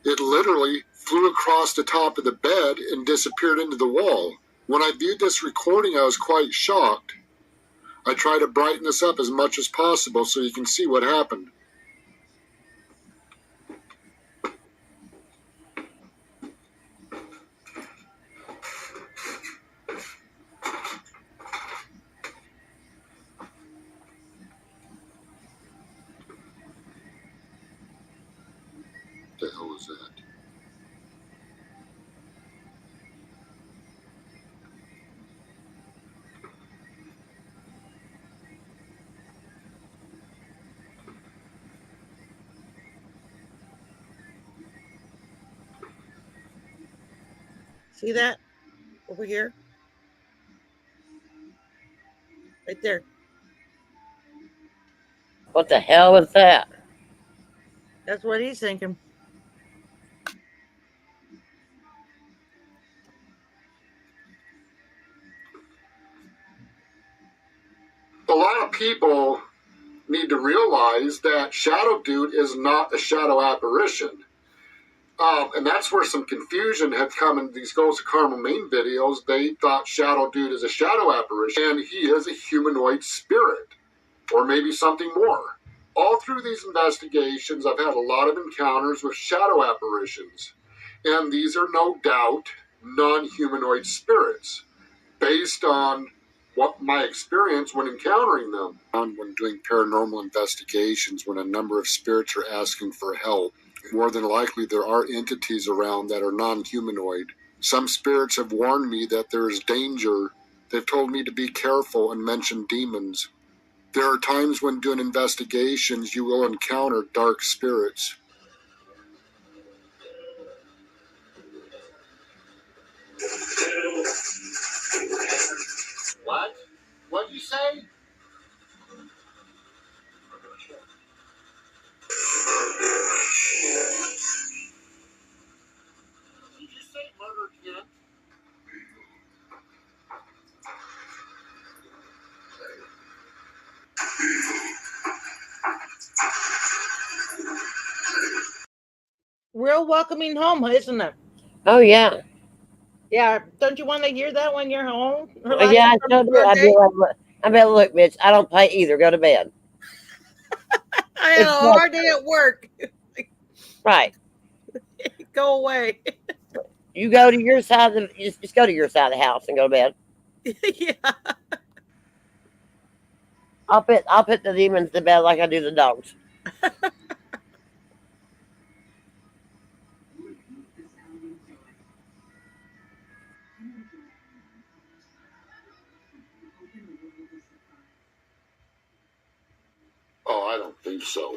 It literally flew across the top of the bed and disappeared into the wall. When I viewed this recording, I was quite shocked. I try to brighten this up as much as possible so you can see what happened. What the hell is that? See that over here? Right there. What the hell was that? That's what he's thinking. A lot of people need to realize that Shadow Dude is not a shadow apparition. And that's where some confusion had come in these Ghosts of Carmel, Maine videos. They thought Shadow Dude is a shadow apparition, and he is a humanoid spirit, or maybe something more. All through these investigations, I've had a lot of encounters with shadow apparitions, and these are no doubt non-humanoid spirits, based on what my experience when encountering them. When doing paranormal investigations, when a number of spirits are asking for help, more than likely there are entities around that are non-humanoid. Some spirits have warned me that there is danger. They've told me to be careful and mention demons. There are times when doing investigations you will encounter dark spirits. What? What'd you say? Did you say murder kid? Real welcoming home, isn't it? Oh yeah. Yeah. Don't you want to hear that when you're home? Yeah, I still do. I'd be like, look, bitch, I don't play either. Go to bed. I had a hard day at work. Right. Go away. You go to your side of the just go to your side of the house and go to bed. Yeah. I'll put the demons to bed like I do the dogs. Oh, I don't think so.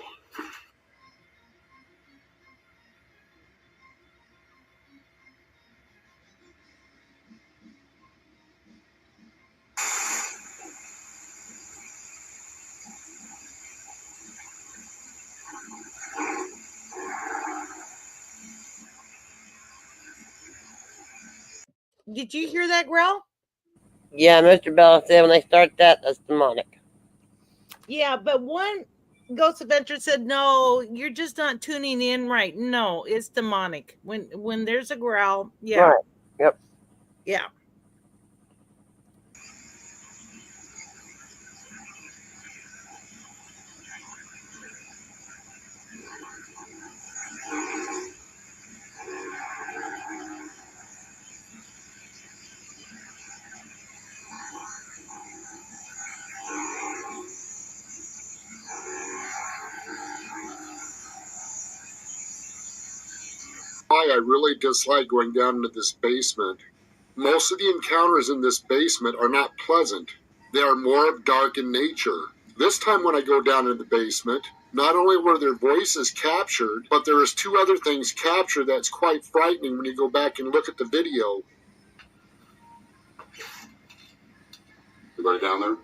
Did you hear that growl? Yeah, Mr. Bella said when they start that's demonic. Yeah, but one Ghost Adventure said, no, you're just not tuning in right. No, it's demonic. When there's a growl, yeah. Right. Yep. Yeah. Why I really dislike going down into this basement. Most of the encounters in this basement are not pleasant. They are more of dark in nature. This time when I go down into the basement, not only were their voices captured, but there is two other things captured that's quite frightening when you go back and look at the video. Anybody down there?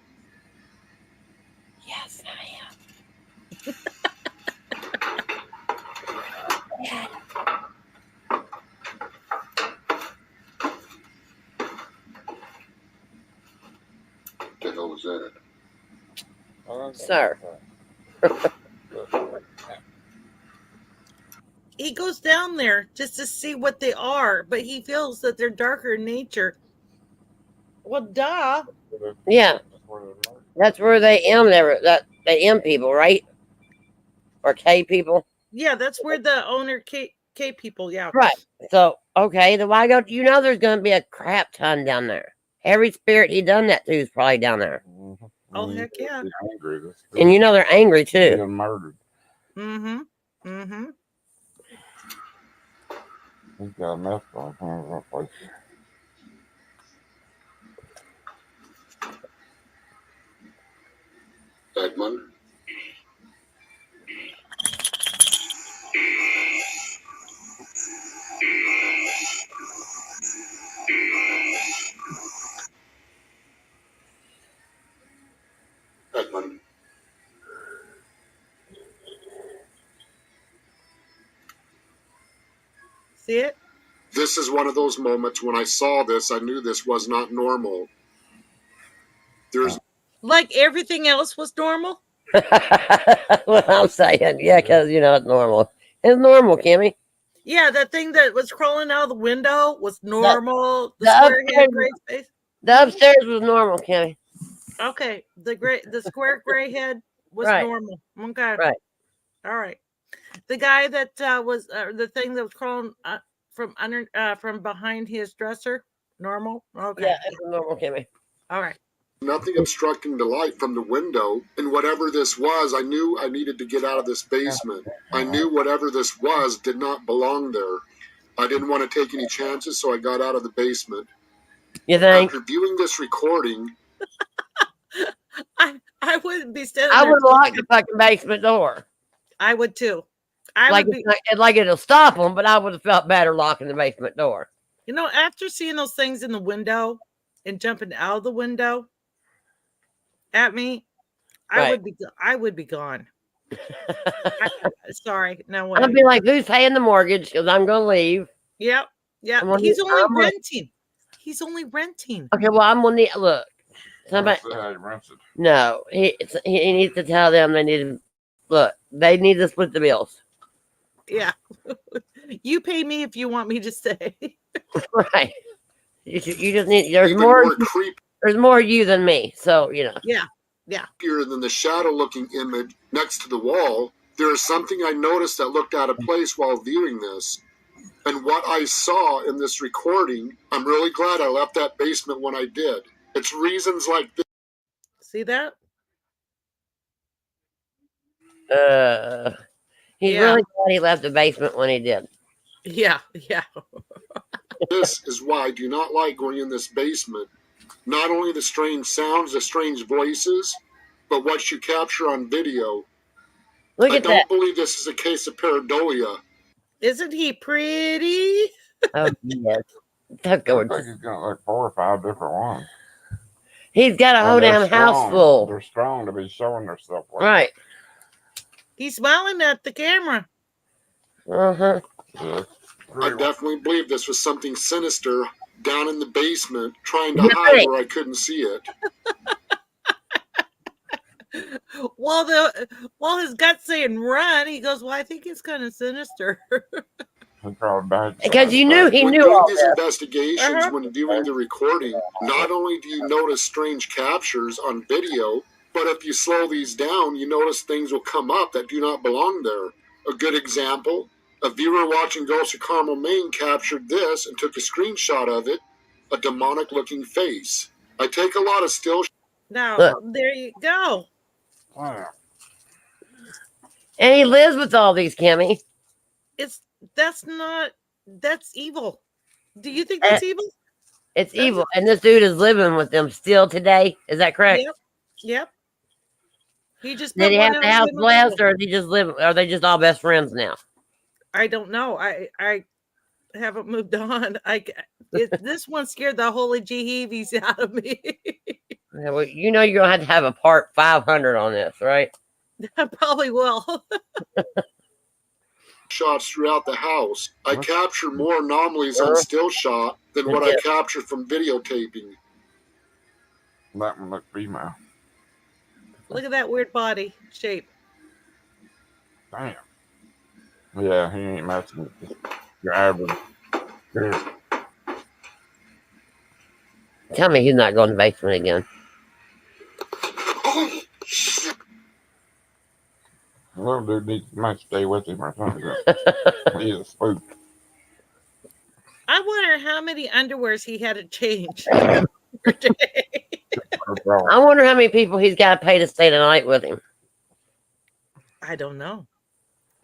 Yes, I am. What the hell was that? Sir. He goes down there just to see what they are, but he feels that they're darker in nature. Well, duh. Yeah. That's where they M people, right? Or K people. Yeah, that's where the owner K people. Yeah. Right. So okay, then why go? You know, there's going to be a crap ton down there. Every spirit he done that to is probably down there, Mhm. Oh And you heck yeah. be angry. and you know they're angry too. Being murdered. Mm-hmm. Mm-hmm. He's got a mess going on in that place. Edmund. Edmund. See it? This is one of those moments when I saw this, I knew this was not normal. There's Like everything else was normal. What I'm saying, yeah, because you know it's normal. It's normal, Kimmy. Yeah, that thing that was crawling out of the window was normal. The The square upstairs, head gray face. the upstairs was normal, Kimmy. Okay, the square gray head was Right, normal. Okay, right. all right. The guy that was the thing that was crawling from behind his dresser, normal. Okay, Yeah, it's normal, Kimmy. all right. nothing obstructing the light from the window, and whatever this was, I knew I needed to get out of this basement. I knew whatever this was did not belong there. I didn't want to take any chances, so I got out of the basement. You think? After viewing this recording, I wouldn't be standing I there. would lock the fucking basement door. I would too. I Like would be. like it'll stop them, but I would have felt better locking the basement door. You know, after seeing those things in the window and jumping out of the window at me, I Right. would be gone. Sorry, no way. I'd be like, "Who's paying the mortgage? Because I'm gonna leave." Yep. Yeah. I'm gonna He's need- only I'm gonna- renting. He's only renting. Okay, well, I'm gonna need look. Somebody, That's how he rents it. no, he needs to tell them they need to look. They need to split the bills. Yeah. You pay me if you want me to stay. Right. You just need. There's even more. more creepier There's more you than me. So you know. Yeah. than the shadow-looking image next to the wall, there is something I noticed that looked out of place while viewing this. And what I saw in this recording, I'm really glad I left that basement when I did. It's reasons like this. See that? He's Yeah. really glad he left the basement when he did. Yeah. Yeah. This is why I do not like going in this basement. Not only the strange sounds, the strange voices, but what you capture on video. Look I at don't that. believe this is a case of pareidolia. Isn't he pretty? Oh yes. That's I gorgeous. think he's got like 4 or 5 different ones. He's got a And whole they're damn house strong. full. They're strong to be showing themselves. Like Right. He's smiling at the camera. Uh-huh. this. I definitely believe this was something sinister down in the basement, trying to Right. hide where I couldn't see it. While his gut's saying run, he goes, "Well, I think it's kind of sinister." He probably died. Because you knew he When knew doing all these this. investigations, when viewing the recording, not only do you notice strange captures on video, but if you slow these down, you notice things will come up that do not belong there. A good example, a viewer watching Ghosts of Carmel, Maine captured this and took a screenshot of it, a demonic-looking face. I take a lot of still Now, Look. there you go. Wow. And he lives with all these, Kimmy. That's evil. Do you think that's evil? It's That's- evil. And this dude is living with them still today. Is that correct? Yep. He just Did he put have one the out house in the blessed, window. or is he just living? Are they just all best friends now? I don't know. I haven't moved on. This one scared the holy jeebies out of me. Yeah, well, you know you're gonna have a part 500 on this, right? I probably will. shots throughout the house. I capture more anomalies on still shot than what I capture from videotaping. That one looked female. Look at that weird body shape. Damn. Yeah, he ain't messing with your average. Dude. Tell me he's not going to the basement again. Little dude needs to stay with him or something. He is a spook. I wonder how many underwears he had to change per day. I wonder how many people he's got to pay to stay the night with him. I don't know.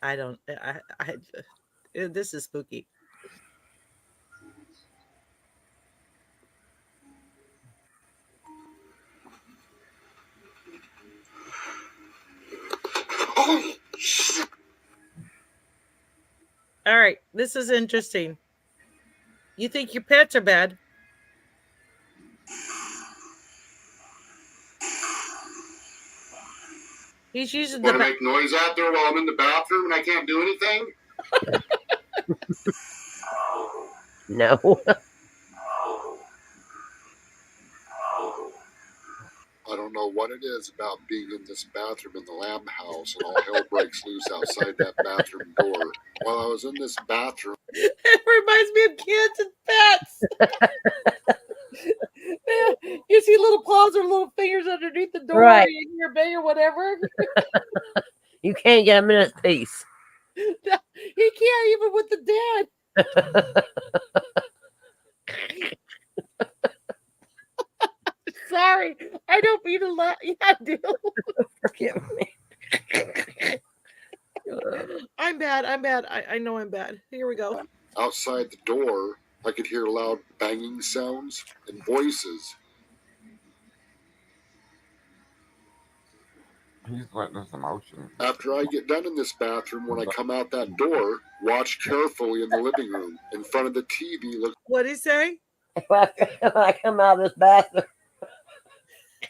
I don't. This is spooky. All right, this is interesting. You think your pets are bad? He's using the. Want to make noise out there while I'm in the bathroom and I can't do anything? No. I don't know what it is about being in this bathroom in the lamb house and all hell breaks loose outside that bathroom door. While I was in this bathroom, It reminds me of kids and pets. You see little paws or little fingers underneath the door, Right. in your bed or whatever. You can't get a minute's peace. He can't even with the dead. Sorry, I don't mean to laugh. Yeah, I do. Forgive me. I'm bad. I know I'm bad. Here we go. outside the door, I could hear loud banging sounds and voices. He's letting his emotions. After I get done in this bathroom, when I come out that door, watch carefully in the living room. In front of the TV, look. What'd he say? When I come out of this bathroom,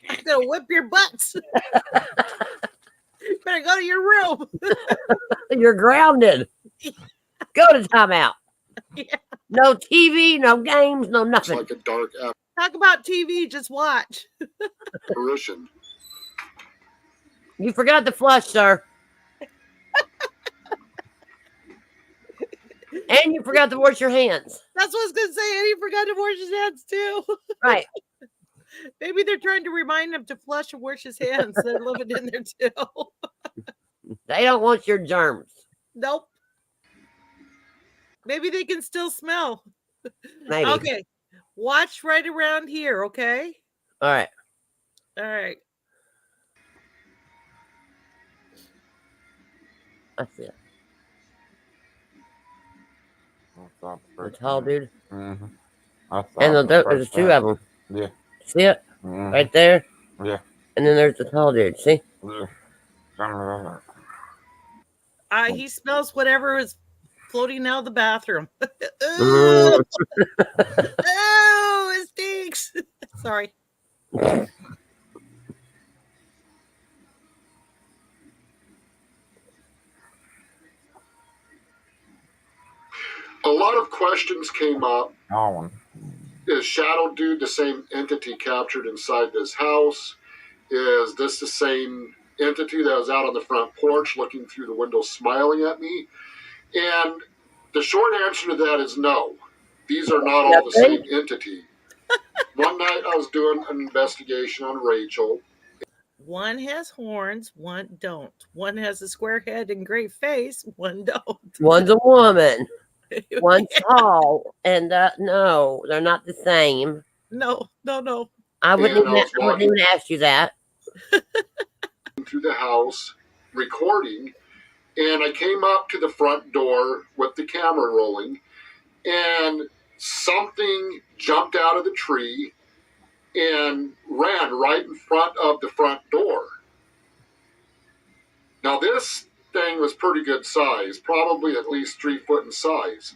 I'm gonna whip your butts. You better go to your room. you're grounded. Go to timeout. Yeah. No TV, no games, no It's nothing. like a dark Talk about TV, just watch. apparition. You forgot to flush, sir. And you forgot to wash your hands. That's what I was gonna say. And he forgot to wash his hands too. Right. Maybe they're trying to remind him to flush and wash his hands. They're living in there too. They don't want your germs. Nope. Maybe they can still smell. Maybe. Okay. Watch right around here, okay? All right. All right. That's it. The The tall dude. Mm-hmm. And there's two of them. Yeah. See it? Mm-hmm. Right there? Yeah. And then there's the tall dude. See? Yeah. He smells whatever is floating out of the bathroom. Mm. Oh, it stinks. Sorry. A lot of questions came up. Oh, Is Shadow Dude the same entity captured inside this house? Is this the same entity that was out on the front porch looking through the window smiling at me? And the short answer to that is no. These are not all the same entity. One night I was doing an investigation on Rachel. One has horns, one don't. One has a square head and great face, one don't. One's a woman. One's tall. And no, they're not the same. No. I wouldn't even ask you that. Through the house, recording, and I came up to the front door with the camera rolling, and something jumped out of the tree and ran right in front of the front door. Now this thing was pretty good size, probably at least 3 foot in size.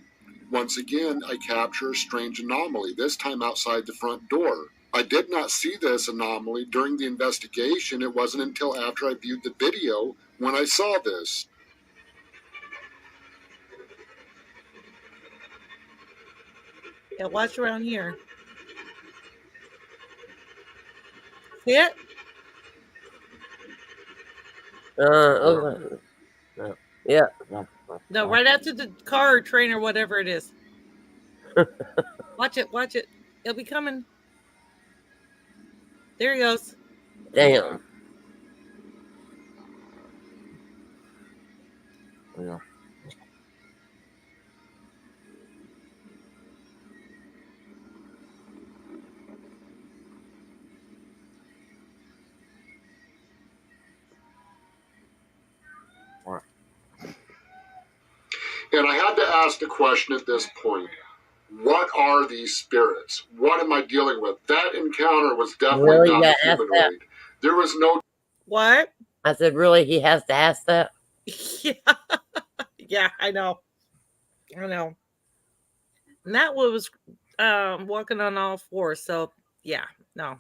Once again, I capture a strange anomaly, this time outside the front door. I did not see this anomaly during the investigation. It wasn't until after I viewed the video when I saw this. Yeah, watch around here. See it? Okay. Yeah. No, right after the car or train or whatever it is. Watch it. It'll be coming. There he goes. Damn. Right. And I had to ask the question at this point, what are these spirits? What am I dealing with? That encounter was definitely Really? not Yeah, a ask that. humanoid. There was no What? I said, really? He has to ask that? Yeah. Yeah, I know. I know. And that was walking on all fours. So yeah, no.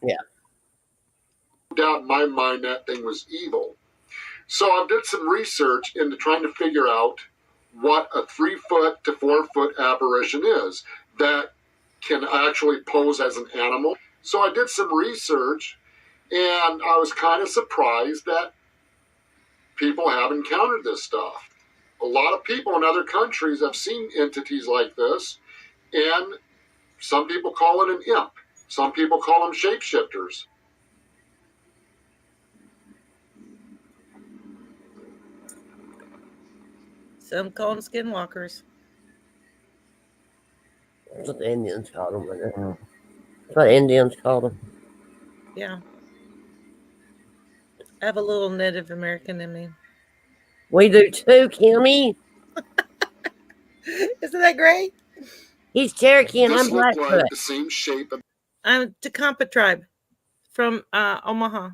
doubt in my mind that thing was evil. So I did some research into trying to figure out what a 3 foot to 4 foot apparition is that can actually pose as an animal. So I did some research and I was kind of surprised that people have encountered this stuff. A lot of people in other countries have seen entities like this, and some people call it an imp. Some people call them shapeshifters. Some call them skinwalkers. That's what the Indians called them. That's what Indians called them. Yeah. I have a little Native American in me. We do too, Kimmy. Isn't that great? He's Cherokee and This I'm looked Blackfoot. like the same shape. I'm Tecumseh tribe from Omaha,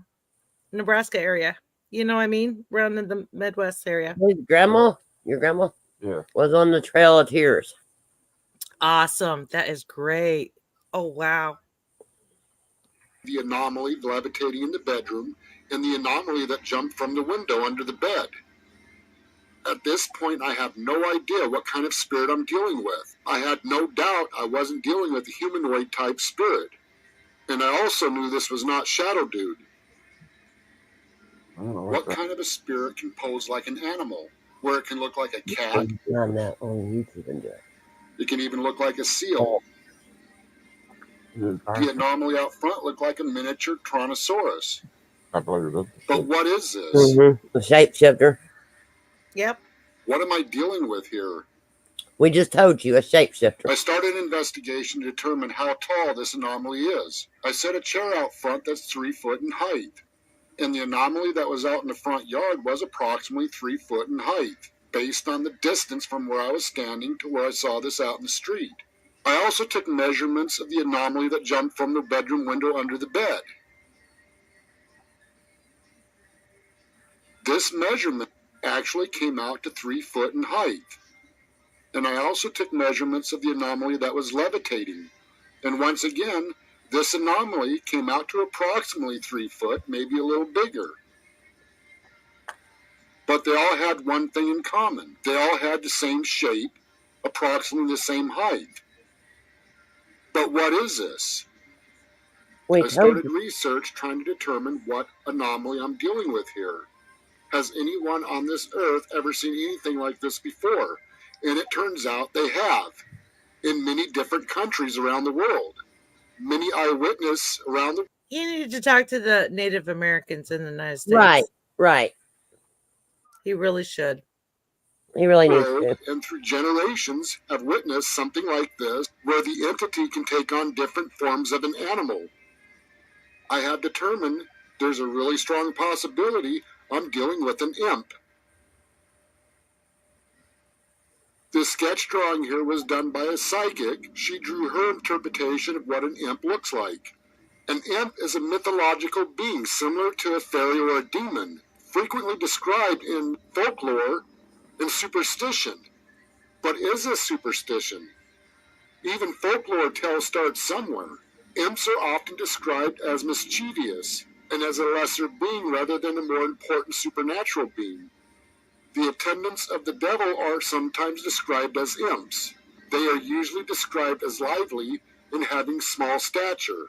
Nebraska area. You know what I mean? Around in the Midwest area. His grandma, your grandma, Yeah. was on the Trail of Tears. Awesome. That is great. Oh, wow. The anomaly levitating in the bedroom and the anomaly that jumped from the window under the bed. At this point, I have no idea what kind of spirit I'm dealing with. I had no doubt I wasn't dealing with a humanoid type spirit. And I also knew this was not Shadow Dude. I don't know What that. kind of a spirit can pose like an animal, where it can look like a cat? On that on YouTube and do it. It can even look like a seal. The anomaly out front looked like a miniature Tyrannosaurus. I believe it. But what is this? The shapeshifter. Yep. What am I dealing with here? We just told you, a shapeshifter. I started an investigation to determine how tall this anomaly is. I set a chair out front that's 3 foot in height. And the anomaly that was out in the front yard was approximately 3 foot in height, based on the distance from where I was standing to where I saw this out in the street. I also took measurements of the anomaly that jumped from the bedroom window under the bed. This measurement actually came out to 3 foot in height. And I also took measurements of the anomaly that was levitating. And once again, this anomaly came out to approximately 3 foot, maybe a little bigger. But they all had one thing in common. They all had the same shape, approximately the same height. But what is this? I started research trying to determine what anomaly I'm dealing with here. Has anyone on this earth ever seen anything like this before? And it turns out they have, in many different countries around the world. Many eyewitnesses around the world. You need to talk to the Native Americans in the United States. Right. He really should. He really needs to. And through generations have witnessed something like this, where the entity can take on different forms of an animal. I have determined there's a really strong possibility I'm dealing with an imp. This sketch drawing here was done by a psychic. She drew her interpretation of what an imp looks like. An imp is a mythological being similar to a fairy or a demon, frequently described in folklore and superstition. But is this superstition? Even folklore tales start somewhere. Imps are often described as mischievous and as a lesser being rather than a more important supernatural being. The attendants of the devil are sometimes described as imps. They are usually described as lively and having small stature.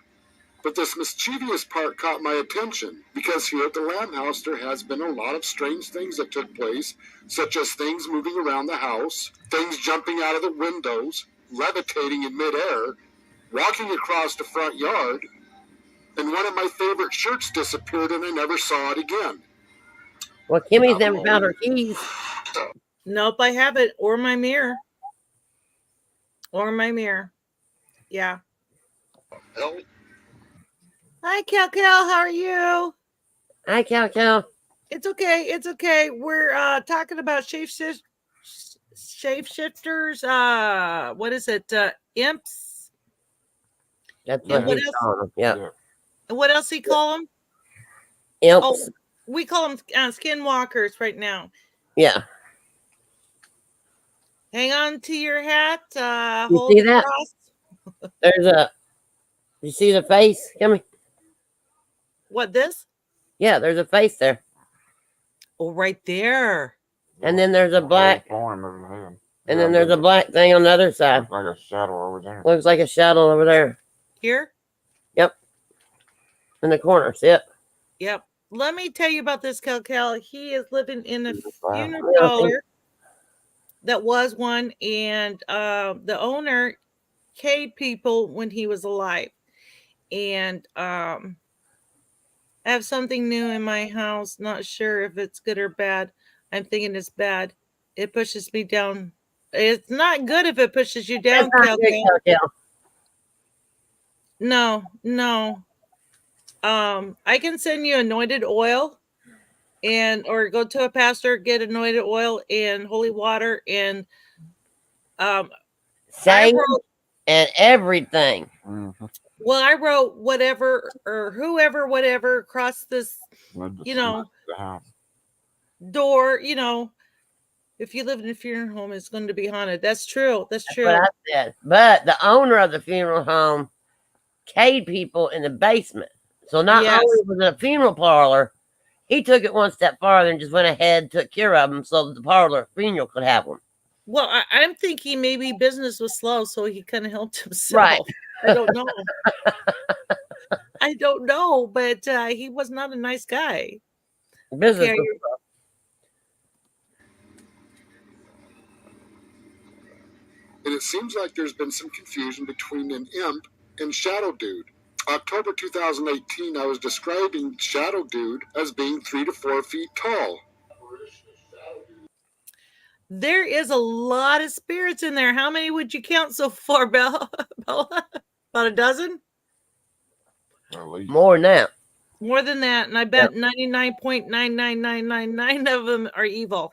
But this mischievous part caught my attention, because here at the Lamb House there has been a lot of strange things that took place, such as things moving around the house, things jumping out of the windows, levitating in midair, walking across the front yard, and one of my favorite shirts disappeared and I never saw it again. Well, Kimmy's never found her keys. Nope, I haven't. Or my mirror. Yeah. Hell, Hi, Cal. How are you? Hi, Cal. It's okay. It's okay. We're talking about shapeshifters. What is it? Imps. That's And what what he's else? calling them. Yeah. And what else he call them? Imps. Oh, we call them skinwalkers right now. Yeah. Hang on to your hat. You Hold see the that? cross. There's a. You see the face? Come here. What this? Yeah, there's a face there. Oh, right there. And then there's a black. Form of the head. And then there's a black thing on the other side. Looks like a shadow over there. Looks like a shadow over there. Here? Yep. In the corner. See it? Yep. Let me tell you about this Cal. He is living in a funeral Yeah, parlor that was one, and the owner paid people when he was alive. And I have something new in my house. Not sure if it's good or bad. I'm thinking it's bad. It pushes me down. It's not good if it pushes you down, That's not good, Cal. No. I can send you anointed oil or go to a pastor, get anointed oil and holy water and Say and everything. Mm-hmm. Well, I wrote whatever or whoever, whatever across this, the house. door, if you live in a funeral home, it's going to be haunted. That's true. That's true. What I said. But the owner of the funeral home paid people in the basement. So not only was it a funeral parlor, he took it one step farther and just went ahead and took care of them so that the parlor funeral could have them. Well, I'm thinking maybe business was slow, so he kind of helped himself. Right. I don't know. I don't know, but he was not a nice guy. Business Okay, was slow. And it seems like there's been some confusion between an imp and Shadow Dude. October 2018, I was describing Shadow Dude as being 3 to 4 feet tall. There is a lot of spirits in there. How many would you count so far, Bella? About a dozen? More than that. More than that. And I bet 99.99999 of them are evil.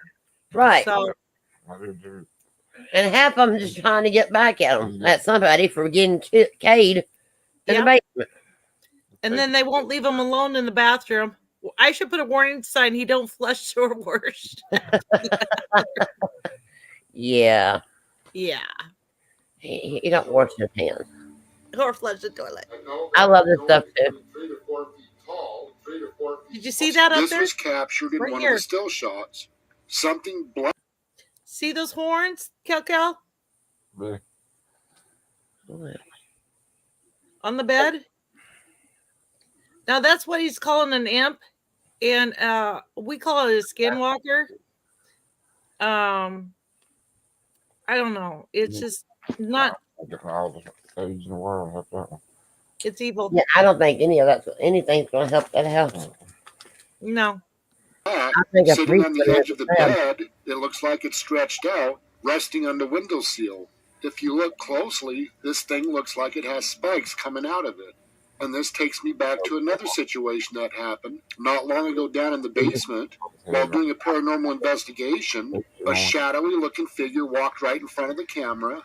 Right. So, and half of them just trying to get back at them, at somebody for getting Cade in the basement. And then they won't leave him alone in the bathroom. I should put a warning sign. He don't flush or wash. Yeah. Yeah. He don't wash his hands. Or flush the toilet. I love this stuff too. Did you see that up there? This was captured in one of the still shots. Something black. See those horns, Cal? Yeah. On the bed? Now that's what he's calling an imp. And we call it a skinwalker. I don't know. It's just not. In the world help that one. It's evil. Yeah, I don't think anything's going to help that house. No. Sitting on the edge of the bed, it looks like it's stretched out, resting on the windowsill. If you look closely, this thing looks like it has spikes coming out of it. And this takes me back to another situation that happened not long ago down in the basement. While doing a paranormal investigation, a shadowy looking figure walked right in front of the camera.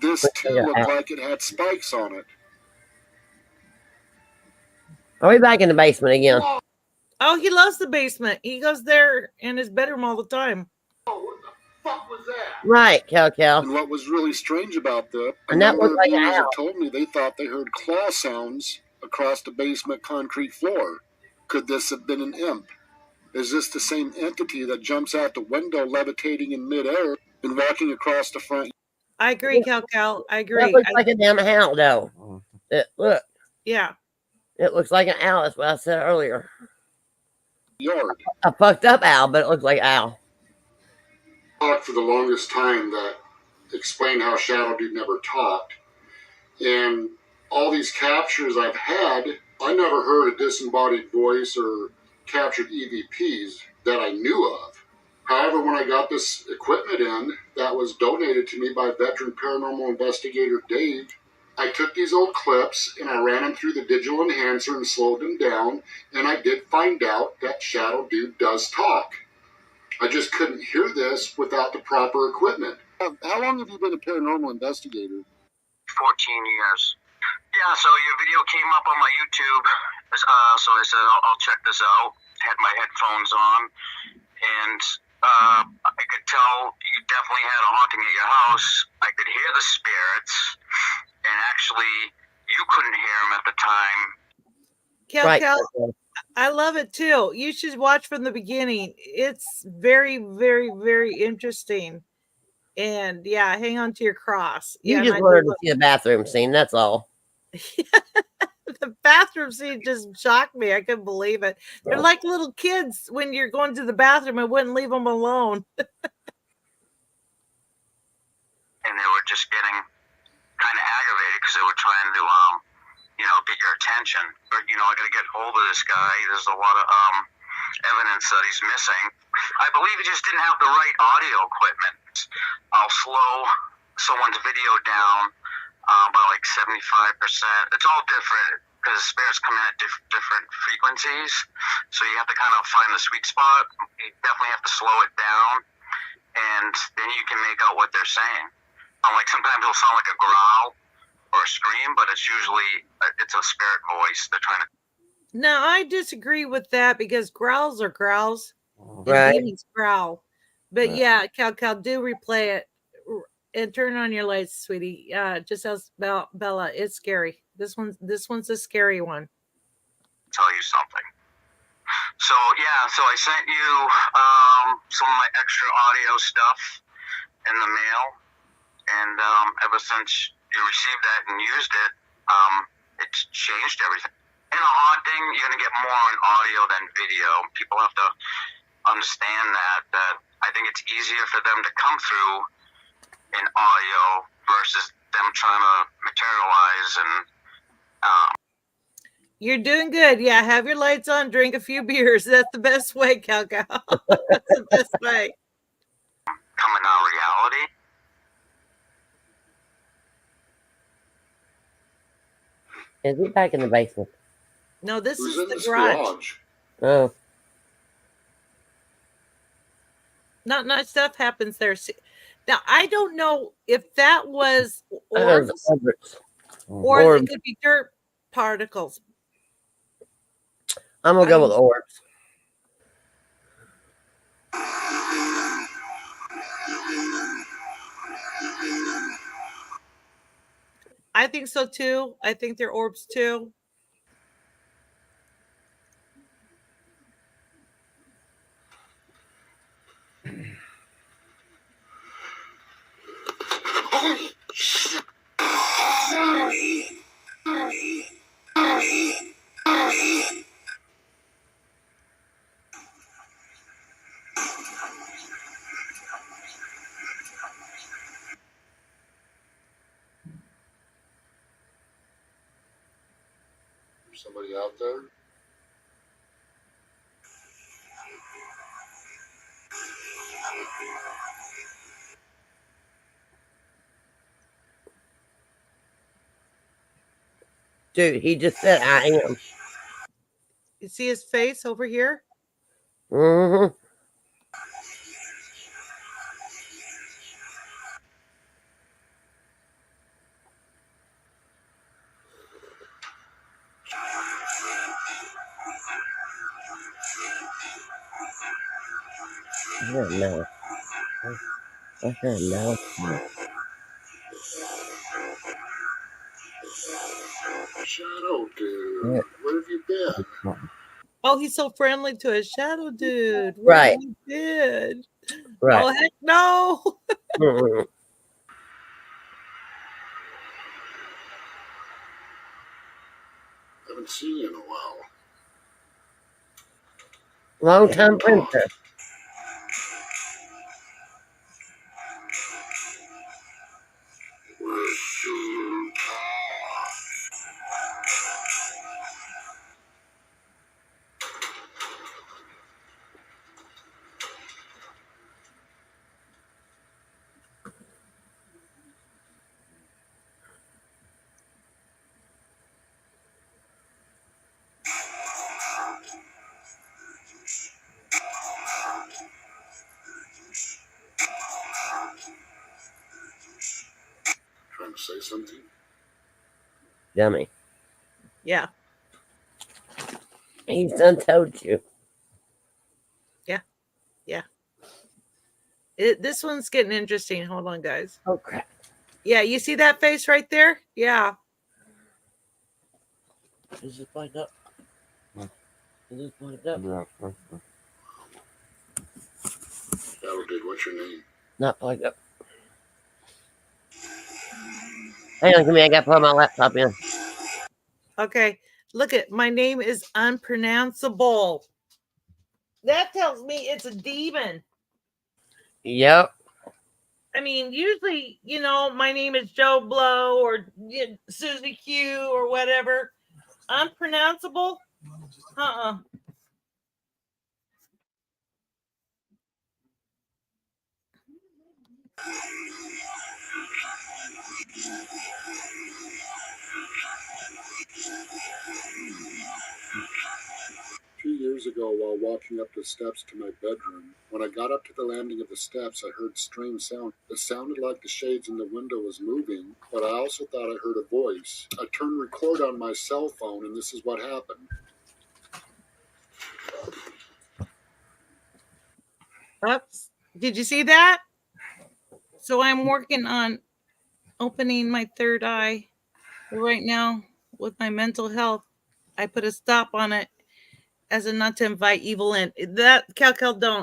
This too looked like it had spikes on it. Are we back in the basement again? Oh, he loves the basement. He goes there in his bedroom all the time. Oh, what the fuck was that? Right, Cal. And what was really strange about that, and that was like viewers have told me they thought they heard claw sounds across the basement concrete floor. Could this have been an imp? Is this the same entity that jumps out the window levitating in midair and walking across the front? I agree, Cal. I agree. That looks like a damn owl, though. Look. Yeah. It looks like an owl. That's what I said earlier. Yard. A fucked up owl, but it looks like an owl. For the longest time that explained how Shadow Dude never talked. And all these captures I've had, I never heard a disembodied voice or captured EVPs that I knew of. However, when I got this equipment in that was donated to me by veteran paranormal investigator Dave, I took these old clips and I ran them through the digital enhancer and slowed them down, and I did find out that Shadow Dude does talk. I just couldn't hear this without the proper equipment. How long have you been a paranormal investigator? 14 years. Yeah, so your video came up on my YouTube, so I said, I'll check this out. Had my headphones on, and I could tell you definitely had a haunting at your house. I could hear the spirits, and actually, you couldn't hear them at the time. Cal, I love it too. You should watch from the beginning. It's very, very, very interesting. And yeah, hang on to your cross. You Yeah, just wanted to see the bathroom scene, that's all. The bathroom scene just shocked me. I couldn't believe it. They're like little kids when you're going to the bathroom and wouldn't leave them alone. And they were just getting kind of aggravated because they were trying to, get your attention. But, I got to get hold of this guy. There's a lot of evidence that he's missing. I believe he just didn't have the right audio equipment. I'll slow someone's video down by like 75%. It's all different because spirits come in at different frequencies. So you have to kind of find the sweet spot. You definitely have to slow it down, and then you can make out what they're saying. Like sometimes it'll sound like a growl or a scream, but it's usually it's a spirit voice. They're trying to. No, I disagree with that because growls are growls. Right. And demons growl. But yeah, Cal, do replay it and turn on your lights, sweetie. Just as Bella, it's scary. This one's a scary one. Tell you something. So I sent you some of my extra audio stuff in the mail, and ever since you received that and used it, it's changed everything. In a haunting, you're gonna get more in audio than video. People have to understand that I think it's easier for them to come through in audio versus them trying to materialize and. You're doing good. Yeah, have your lights on, drink a few beers. That's the best way, Cal. That's the best way. Come in our reality. Is he back in the basement? No, this Who's is in the this garage. Oh. Not nice stuff happens there. Now, I don't know if that was orbs or it could be dirt particles. I'm going to go with orbs. I think so too. I think they're orbs too. Somebody out there? Dude, he just said, I am. You see his face over here? Mm-hmm. I don't know. I don't know. Shadow Dude, where have you been? Oh, he's so friendly to his Shadow Dude. What Right. he did. Right. Oh, heck no. Mm-mm. Haven't seen you in a while. Long time princess. Say something. Dummy. Yeah. He's done told you. Yeah. Yeah. This one's getting interesting. Hold on, guys. Oh, crap. Yeah, you see that face right there? Yeah. Is it plugged up? Is it plugged up? Yeah. That'll do. What's your name? Not plugged up. Hang on, give me. I got to plug my laptop in. Okay. Look at my name is unpronounceable. That tells me it's a demon. Yep. I mean, usually, you know, my name is Joe Blow or Susie Q or whatever. Unpronounceable? Uh-uh. A few years ago, while walking up the steps to my bedroom, when I got up to the landing of the steps, I heard strange sound. It sounded like the shades in the window was moving, but I also thought I heard a voice. I turned record on my cell phone, and this is what happened. Oops. Did you see that? So I'm working on opening my third eye right now with my mental health. I put a stop on it as a not to invite evil in. That Cal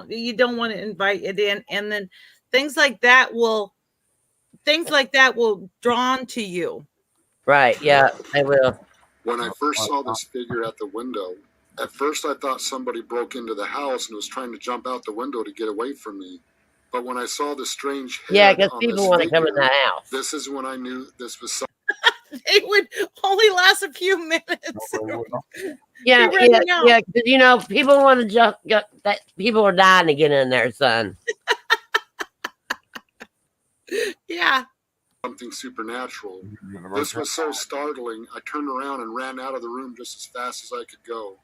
you don't want to invite it in, and then things like that will drawn to you. Right. Yeah, I will. When I first saw this figure at the window, at first I thought somebody broke into the house and was trying to jump out the window to get away from me. But when I saw the strange head, yeah, because people want to come in that house. This is when I knew this was. They would only last a few minutes. Yeah. Because you know, people want to jump. That people are dying to get in there, son. Yeah. Something supernatural. This was so startling, I turned around and ran out of the room just as fast as I could go.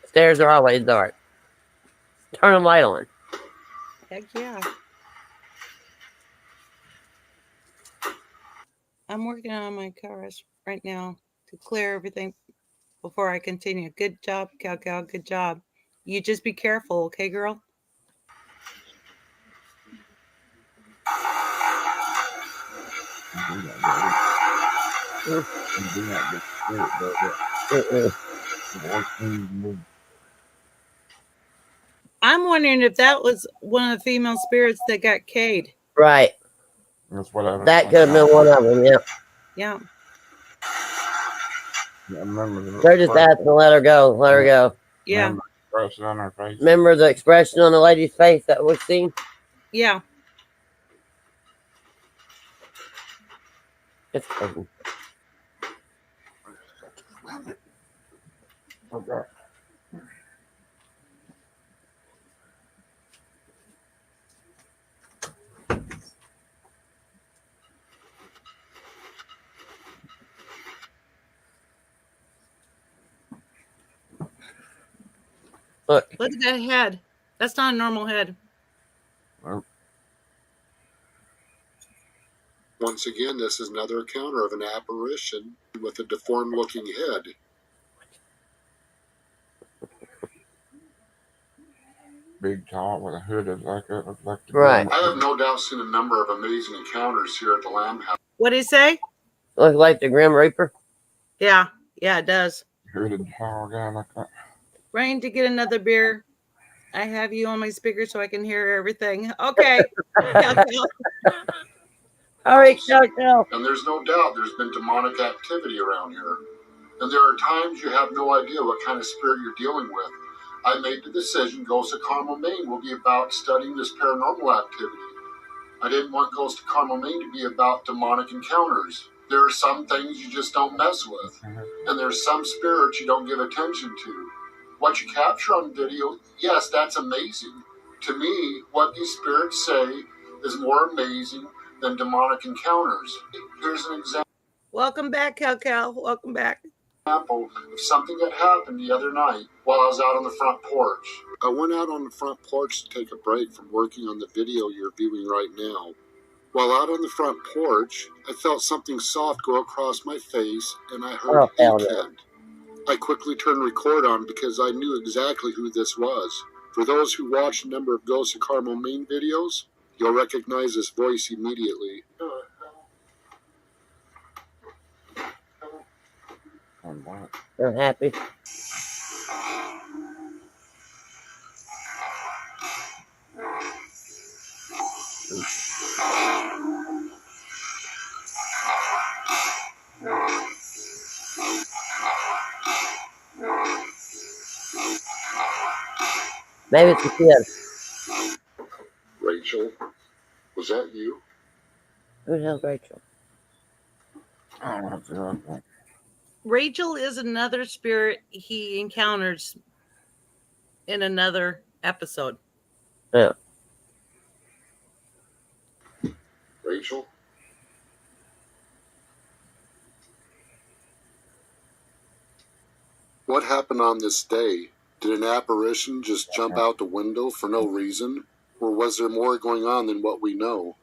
Stairs are always dark. Turn the light on. Heck yeah. I'm working on my cars right now to clear everything before I continue. Good job, Cal. Good job. You just be careful, okay, girl? I'm wondering if that was one of the female spirits that got K'd. Right. That's whatever. That could have been one of them, yeah. Yeah. I remember They're just asking to let her go. Let her go. Yeah. Remember the expression on her face? Remember the expression on the lady's face that we've seen? Yeah. It's crazy. Okay. Look at that head. That's not a normal head. Once again, this is another encounter of an apparition with a deformed-looking head. Big top with a hood like that. Like right. I have no doubt seen a number of amazing encounters here at the Lamb House. What did he say? Look like the Grim Reaper? Yeah. Yeah, it does. Hooded tall guy like that. Rain, to get another beer. I have you on my speaker so I can hear everything. Okay. All right, Cal. And there's no doubt there's been demonic activity around here. And there are times you have no idea what kind of spirit you're dealing with. I made the decision Ghost of Carmel, Maine will be about studying this paranormal activity. I didn't want Ghost of Carmel, Maine to be about demonic encounters. There are some things you just don't mess with. And there's some spirits you don't give attention to. What you capture on video, yes, that's amazing. To me, what these spirits say is more amazing than demonic encounters. Here's an example. Welcome back, Cal. Welcome back. Example of something that happened the other night while I was out on the front porch. I went out on the front porch to take a break from working on the video you're viewing right now. While out on the front porch, I felt something soft go across my face, and I heard Oh, hell "Hey no. kid." I quickly turned record on because I knew exactly who this was. For those who watch a number of Ghosts of Carmel, Maine videos, you'll recognize this voice immediately. I'm happy. Maybe it's a kid. Rachel, was that you? Who the hell's Rachel? I don't know. Rachel is another spirit he encounters in another episode. Yeah. Rachel? What happened on this day? Did an apparition just jump out the window for no reason? Or was there more going on than what we know?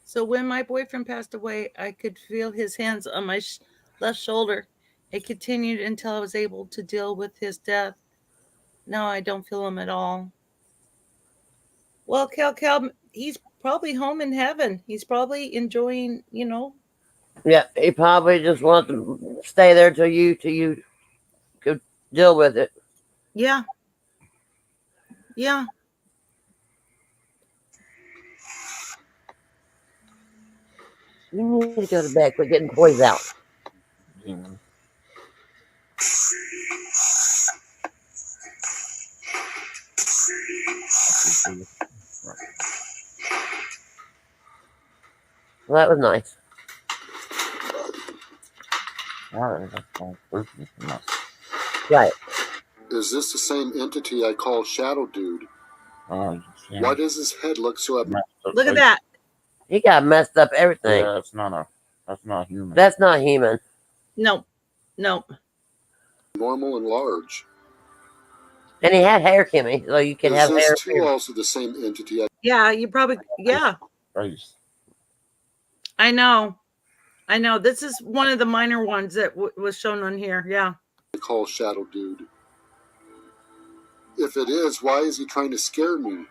So when my boyfriend passed away, I could feel his hands on my left shoulder. It continued until I was able to deal with his death. Now I don't feel him at all. Well, Cal, he's probably home in heaven. He's probably enjoying, Yeah, he probably just wants to stay there till you could deal with it. Yeah. Yeah. You need to go to bed. Quit getting toys out. Demon. Well, that was nice. Right. Is this the same entity I call Shadow Dude? Oh, Why does his head look so Look at that. He got messed up everything. Yeah, that's not human. That's not human. No. normal and large? And he had hair, Kimmy, so you can Is have hair. this too also the same entity Yeah, you probably, yeah. Face. I know. This is one of the minor ones that was shown on here. Yeah. I call Shadow Dude? If it is, why is he trying to scare me?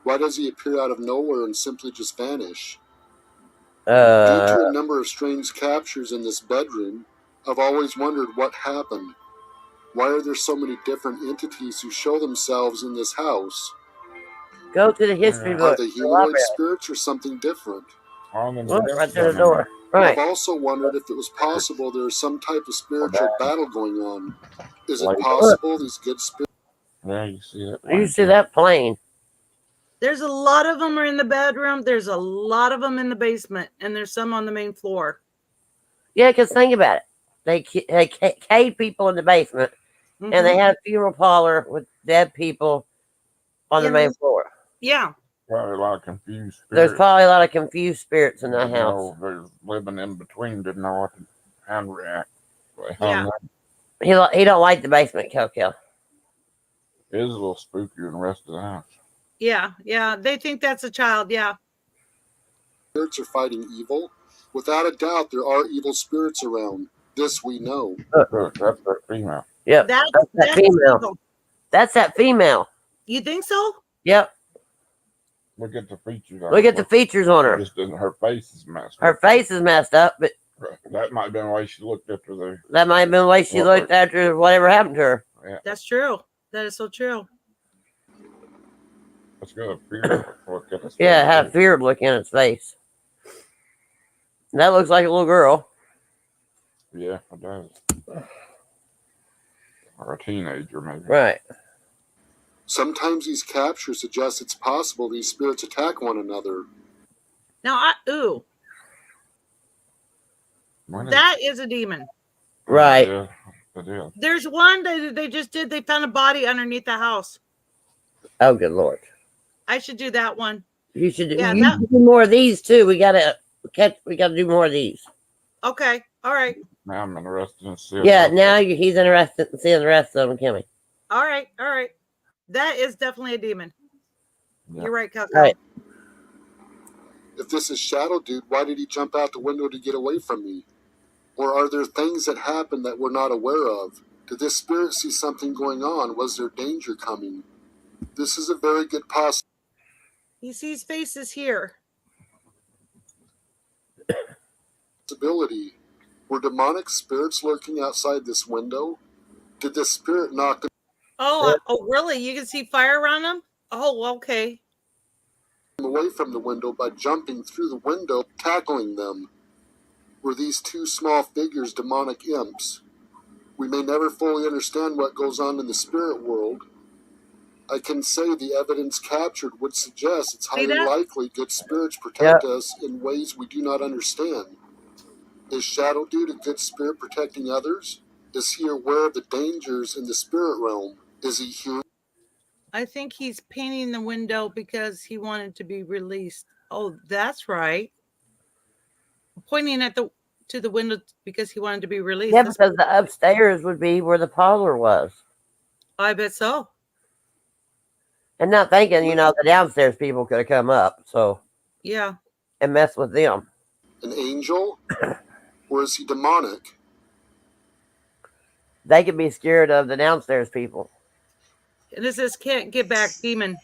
Why does he appear out of nowhere and simply just vanish? Due to a number of strange captures in this bedroom, I've always wondered what happened. Why are there so many different entities who show themselves in this house? Go to the history Are book. they humanoid spirits or something different? Look, right to the door. Right. I've also wondered if it was possible there is some type of spiritual battle going on. Is it possible these good spirits? Yeah, you see that. You see that plane? There's a lot of them are in the bedroom. There's a lot of them in the basement, and there's some on the main floor. Yeah, because think about it. They caved people in the basement, and they had a funeral parlor with dead people on the main floor. Yeah. Probably a lot of confused spirits. There's probably a lot of confused spirits in that house. There's living in between, didn't know what to hand react. Yeah. He don't like the basement, Coco. It is a little spookier than the rest of the house. Yeah. They think that's a child. Yeah. Spirits are fighting evil? Without a doubt, there are evil spirits around. This we know. That's that female. Yep. That's that female. evil. That's that female. You think so? Yep. Look at the features on Look her. at the features on her. Her face is messed up. Her face is messed up, but that might have been the way she looked after the. that might have been the way she looked after whatever happened to her. Yeah. That's true. That is so true. Let's go to fear. Look at Yeah, it had a fear look in its face. And that looks like a little girl. Yeah, it does. Or a teenager, maybe. Right. Sometimes these captures suggest it's possible these spirits attack one another. Now, that is a demon. Right. Yeah, it is. There's one that they just did. They found a body underneath the house. Oh, good Lord. I should do that one. You should do, Yeah, you should do more of these too. We got to We got to do more of these. Okay. All right. Now I'm interested in seeing. Yeah, now he's interested in seeing the rest of them, Kimmy. All right. All right. That is definitely a demon. Yeah. You're right, Coco. Right. If this is Shadow Dude, why did he jump out the window to get away from me? Or are there things that happened that we're not aware of? Did this spirit see something going on? Was there danger coming? This is a very good He sees faces here. possibility. Were demonic spirits lurking outside this window? Did this spirit knock them Oh, really? You can see fire around them? Oh, okay. away from the window by jumping through the window, tackling them? Were these two small figures demonic imps? We may never fully understand what goes on in the spirit world. I can say the evidence captured would suggest it's highly likely good spirits protect us in ways we do not understand. Is Shadow Dude a good spirit protecting others? Is he aware of the dangers in the spirit realm? Is he human? I think he's painting the window because he wanted to be released. Oh, that's right. Pointing at to the window because he wanted to be released. Yeah, because the upstairs would be where the parlor was. I bet so. And not thinking, the downstairs people could have come up, so yeah, and mess with them. An angel? Or is he demonic? They could be scared of the downstairs people. And this is can't get back demon.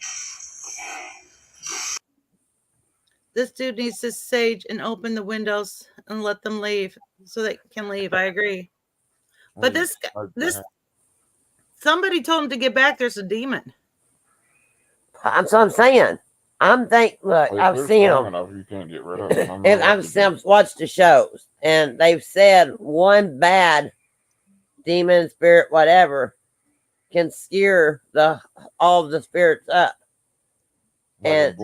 This dude needs to sage and open the windows and let them leave so they can leave. I agree. But this somebody told him to get back. There's a demon. So I'm saying. Look, I've seen them. You can't get rid of them. And I've watched the shows, and they've said one bad demon, spirit, whatever, can scare all of the spirits up. Like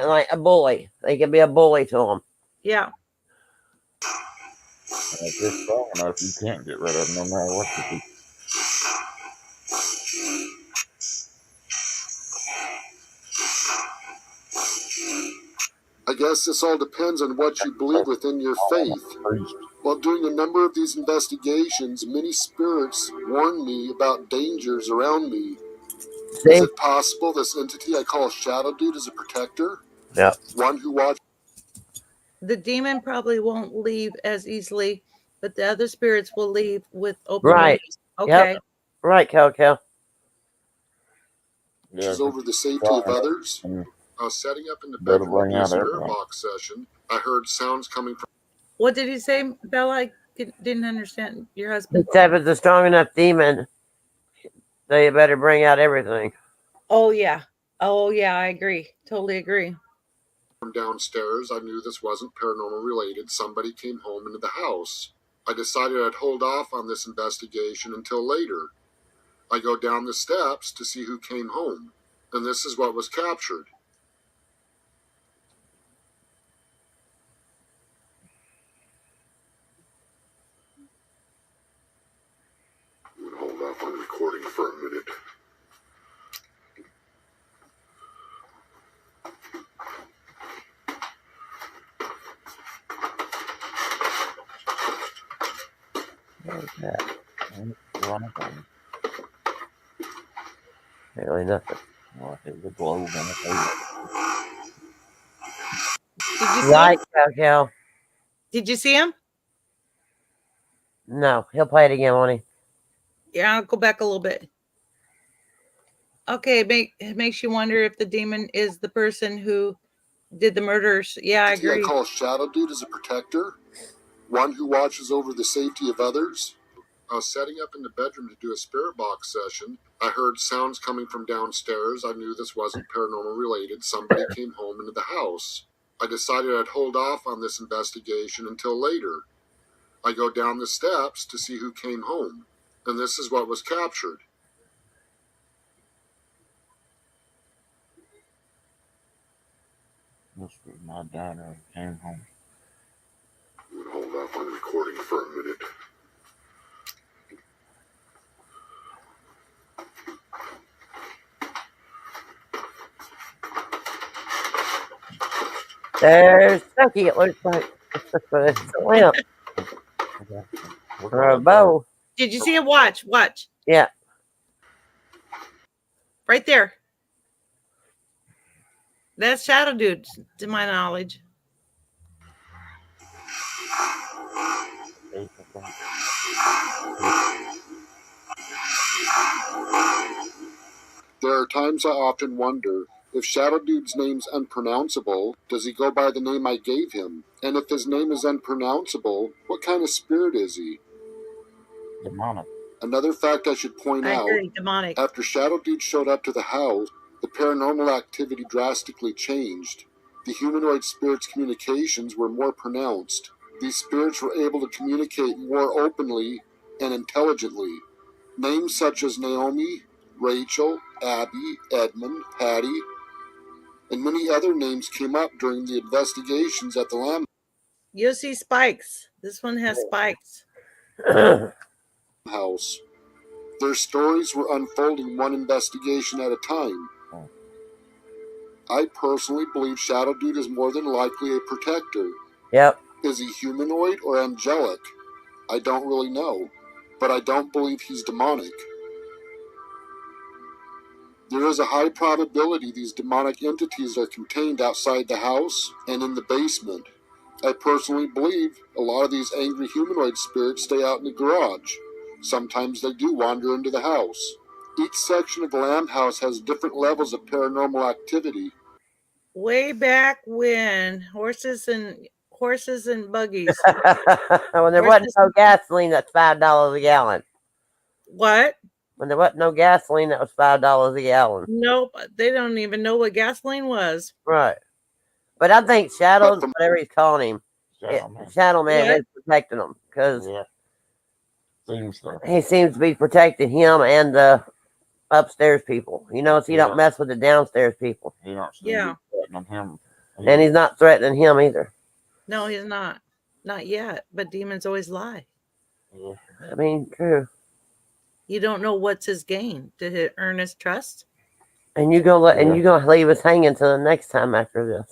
like a bully. They can be a bully to them. Yeah. And if you're strong enough, you can't get rid of them no matter what you do. I guess this all depends on what you believe within your faith. While doing a number of these investigations, many spirits warned me about dangers around me. See? Is it possible this entity I call Shadow Dude is a protector? Yeah. One who watches. The demon probably won't leave as easily, but the other spirits will leave with open Right. windows. Okay. Yep. Right, Coco. Watches over the safety of others. I was setting up in the bedroom to do a spirit box session. I heard sounds coming from. What did he say, Bella? I didn't understand your husband. He said if it's a strong enough demon, they better bring out everything. Oh, yeah. I agree. Totally agree. From downstairs, I knew this wasn't paranormal related. Somebody came home into the house. I decided I'd hold off on this investigation until later. I go down the steps to see who came home, and this is what was captured. I'm going to hold off on recording for a minute. What is that? Really nothing. Well, I hit the globe on the table. Did you see Right, him? Coco. Did you see him? No, he'll play it again, won't he? Yeah, I'll go back a little bit. Okay, it makes you wonder if the demon is the person who did the murders. Yeah, I agree. I call Shadow Dude as a protector, one who watches over the safety of others. I was setting up in the bedroom to do a spirit box session. I heard sounds coming from downstairs. I knew this wasn't paranormal related. Somebody came home into the house. I decided I'd hold off on this investigation until later. I go down the steps to see who came home, and this is what was captured. This was my daughter who came home. I'm going to hold off on recording for a minute. There's Chucky, it looks like. But it's a lamp Okay. or a bow. Did you see a watch? Watch. Yeah. Right there. That's Shadow Dude, to my knowledge. There are times I often wonder, if Shadow Dude's name's unpronounceable, does he go by the name I gave him? And if his name is unpronounceable, what kind of spirit is he? Demonic. Another fact I should point I out, agree, demonic. after Shadow Dude showed up to the house, the paranormal activity drastically changed. The humanoid spirits' communications were more pronounced. These spirits were able to communicate more openly and intelligently. Names such as Naomi, Rachel, Abby, Edmund, Patty, and many other names came up during the investigations at the Lamb You'll see spikes. This one has spikes. House. Their stories were unfolding one investigation at a time. I personally believe Shadow Dude is more than likely a protector. Yep. Is he humanoid or angelic? I don't really know, but I don't believe he's demonic. There is a high probability these demonic entities are contained outside the house and in the basement. I personally believe a lot of these angry humanoid spirits stay out in the garage. Sometimes they do wander into the house. Each section of the Lamb House has different levels of paranormal activity. Way back when horses and buggies. When there wasn't no gasoline, that's $5 a gallon. What? When there wasn't no gasoline, that was $5 a gallon. Nope, they don't even know what gasoline was. Right. But I think Shadows, whatever he's calling him, Shadow Man is protecting them because he seems to be protecting him and the upstairs people. You know, so you don't mess with the downstairs people. He don't seem to be threatening him. And he's not threatening him either. No, he's not. Not yet. But demons always lie. Yeah. I mean, true. You don't know what's his game. Did it earn his trust? And you're gonna leave us hanging till the next time after this.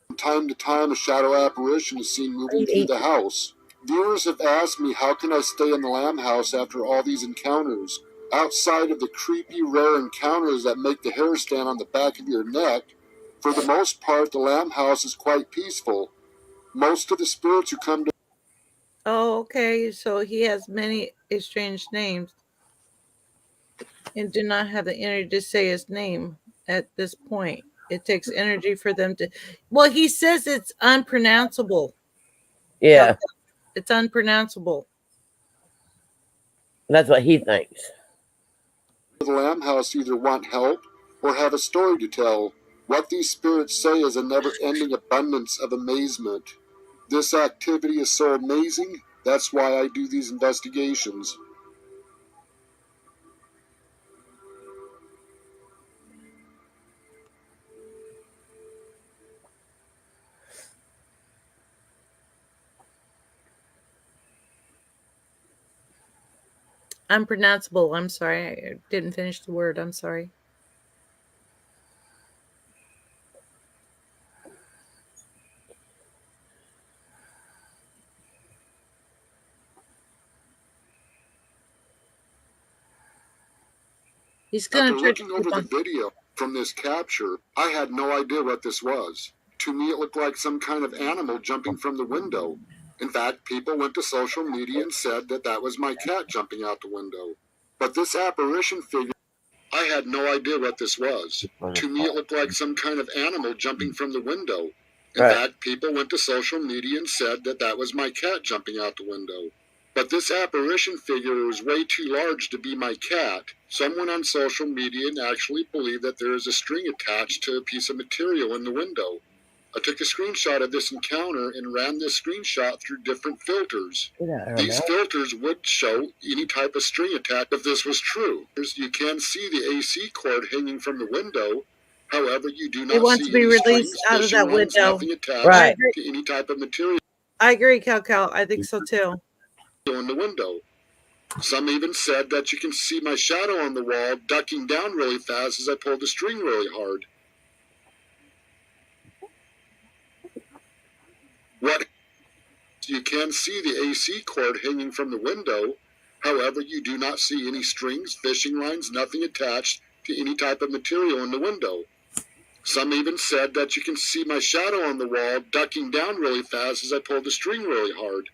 From time to time, a shadow apparition is seen moving through the house. Viewers have asked me, how can I stay in the Lamb House after all these encounters? Outside of the creepy, rare encounters that make the hair stand on the back of your neck, for the most part, the Lamb House is quite peaceful. Most of the spirits who come to... Oh, okay. So he has many estranged names and do not have the energy to say his name at this point. It takes energy for them to... Well, he says it's unpronounceable. Yeah. It's unpronounceable. That's what he thinks. The Lamb House either want help or have a story to tell. What these spirits say is a never-ending abundance of amazement. This activity is so amazing, that's why I do these investigations. Unpronounceable. I'm sorry. I didn't finish the word. I'm sorry. He's going After looking over the video from this capture, I had no idea what this was. To me, it looked like some kind of animal jumping from the window. In fact, people went to social media and said that that was my cat jumping out the window. But this apparition figure, I had no idea what this was. To me, it looked like some kind of animal jumping from the window. In fact, people went to social media and said that that was my cat jumping out the window. But this apparition figure was way too large to be my cat. Someone on social media actually believed that there is a string attached to a piece of material in the window. I took a screenshot of this encounter and ran this screenshot through different filters. These filters would show any type of string attached if this was true. You can see the AC cord hanging from the window. However, you do not see any strings, out of that window. nothing attached to any type of material. I agree, Cal. I think so too. In the window. Some even said that you can see my shadow on the wall ducking down really fast as I pulled the string really hard. You can see the AC cord hanging from the window. However, you do not see any strings, fishing lines, nothing attached to any type of material in the window. Some even said that you can see my shadow on the wall ducking down really fast as I pulled the string really hard.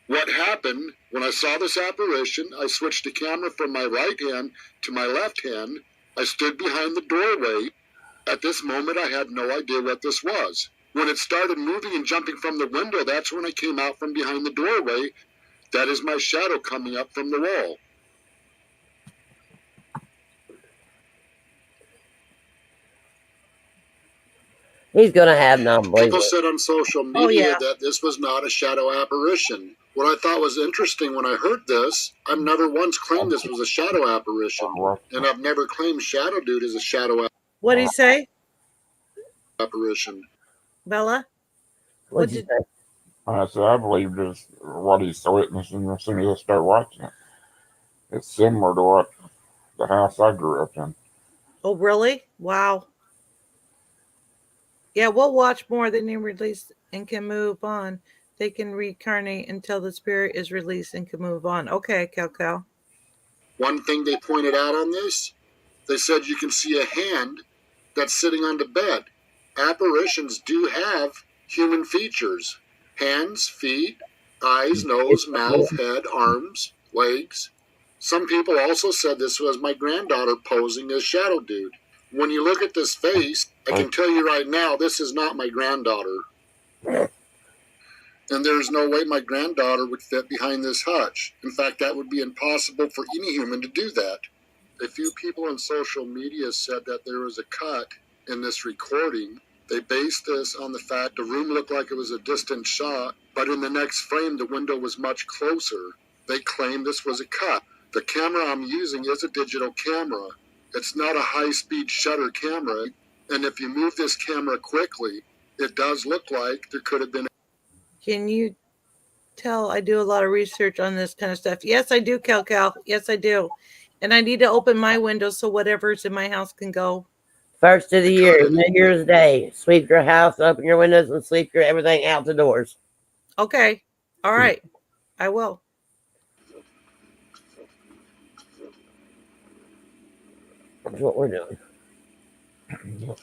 What happened when I saw this apparition, I switched the camera from my right hand to my left hand. I stood behind the doorway. At this moment, I had no idea what this was. When it started moving and jumping from the window, that's when I came out from behind the doorway. That is my shadow coming up from the wall. He's going to have non-believers. People said on social media that this was not a shadow apparition. What I thought was interesting when I heard this, I've never once claimed this was a shadow apparition. And I've never claimed Shadow Dude is a shadow What'd he say? apparition. Bella? What'd you say? I said, I believe this what he's witnessing as soon as I start watching it. It's similar to what the house I grew up in. Oh, really? Wow. Yeah, we'll watch more. Then they release and can move on. They can reincarnate until the spirit is released and can move on. Okay, Cal. One thing they pointed out on this, they said you can see a hand that's sitting on the bed. Apparitions do have human features. Hands, feet, eyes, nose, mouth, head, arms, legs. Some people also said this was my granddaughter posing as Shadow Dude. When you look at this face, I can tell you right now, this is not my granddaughter. And there's no way my granddaughter would fit behind this hutch. In fact, that would be impossible for any human to do that. A few people on social media said that there was a cut in this recording. They based this on the fact the room looked like it was a distant shot, but in the next frame, the window was much closer. They claimed this was a cut. The camera I'm using is a digital camera. It's not a high-speed shutter camera, and if you move this camera quickly, it does look like there could have been. Can you tell I do a lot of research on this kind of stuff? Yes, I do, Cal. Yes, I do. And I need to open my windows so whatever's in my house can go. First of the year, New Year's Day. Sweep your house, open your windows, and sweep your everything out the doors. Okay. All right. I will. That's what we're doing.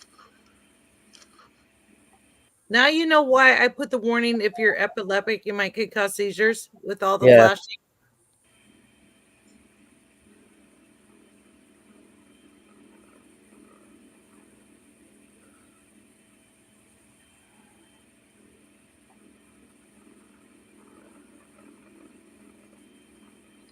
Now you know why I put the warning if you're epileptic, you might get cause seizures with all the flashing.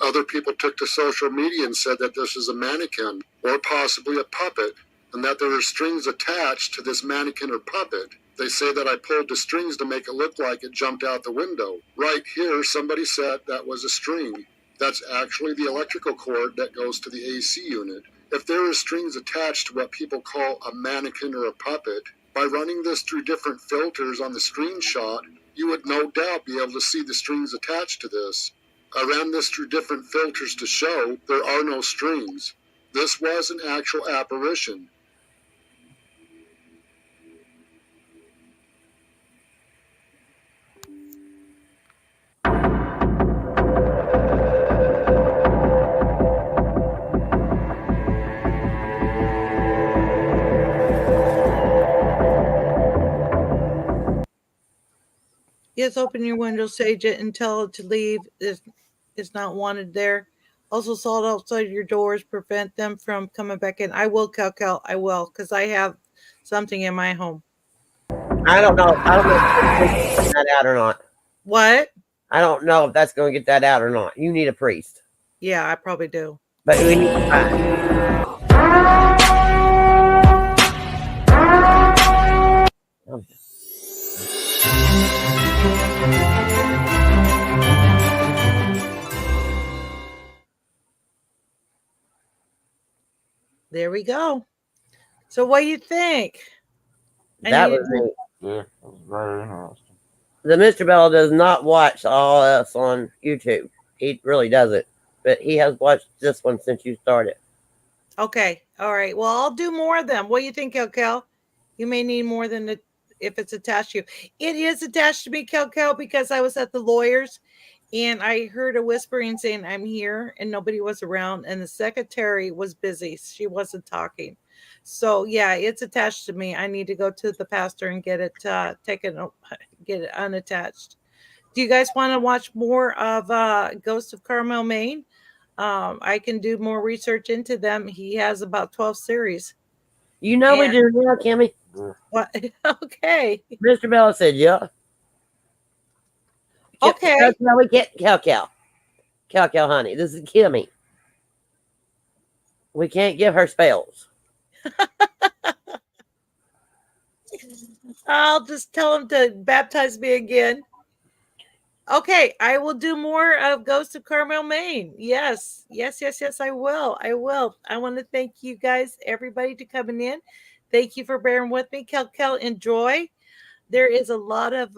Other people took to social media and said that this is a mannequin or possibly a puppet, and that there are strings attached to this mannequin or puppet. They say that I pulled the strings to make it look like it jumped out the window. Right here, somebody said that was a string. That's actually the electrical cord that goes to the AC unit. If there are strings attached to what people call a mannequin or a puppet, by running this through different filters on the screenshot, you would no doubt be able to see the strings attached to this. I ran this through different filters to show there are no strings. This was an actual apparition. Yes, open your window, sage it, and tell it to leave if it's not wanted there. Also, salt outside your doors, prevent them from coming back in. I will, Cal. I will, because I have something in my home. I don't know. I don't know if it's going to get that out or not. What? I don't know if that's going to get that out or not. You need a priest. Yeah, I probably do. But we need to find. There we go. So what do you think? That was neat. Yeah, it was very interesting. The Mr. Bell does not watch all us on YouTube. He really doesn't. But he has watched this one since you started. Okay. All right. Well, I'll do more of them. What do you think, Cal? You may need more than if it's attached to you. It is attached to me, Kel, because I was at the lawyer's and I heard a whispering saying, I'm here, and nobody was around. And the secretary was busy. She wasn't talking. So, yeah, it's attached to me. I need to go to the pastor and get it taken, get it unattached. Do you guys want to watch more of Ghost of Carmel, Maine? I can do more research into them. He has about 12 series. We do now, Kimmy. What? Okay. Mr. Bella said, yeah. Okay. No, we can't. Cal, honey. This is Kimmy. We can't give her spells. I'll just tell him to baptize me again. Okay, I will do more of Ghost of Carmel, Maine. Yes, I will. I want to thank you guys, everybody, to coming in. Thank you for bearing with me. Kel, enjoy. There is a lot of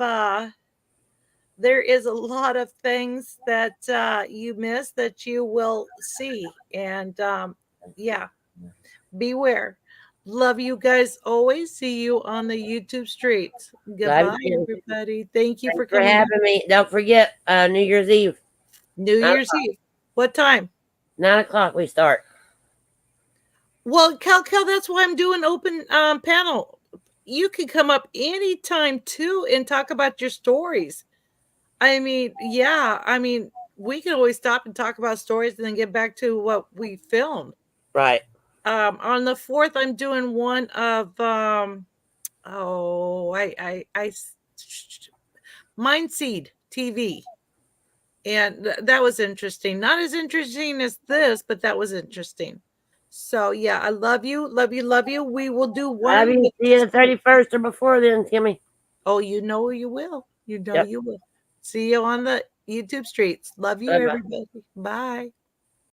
things that you miss that you will see, and yeah, beware. Love you guys always. See you on the YouTube streets. Goodbye, everybody. Thank you for coming. Having me. Don't forget New Year's Eve. New Year's Eve. What time? 9 o'clock we start. Well, Kel, that's why I'm doing open panel. You can come up anytime too and talk about your stories. I mean, yeah. I mean, we can always stop and talk about stories and then get back to what we filmed. Right. On the 4th, I'm doing one of Mindseed TV. And that was interesting. Not as interesting as this, but that was interesting. So yeah, I love you. We will do one. Love you. See you the 31st or before then, Timmy. Oh, you know you will. You will. See you on the YouTube streets. Love you, everybody. Bye.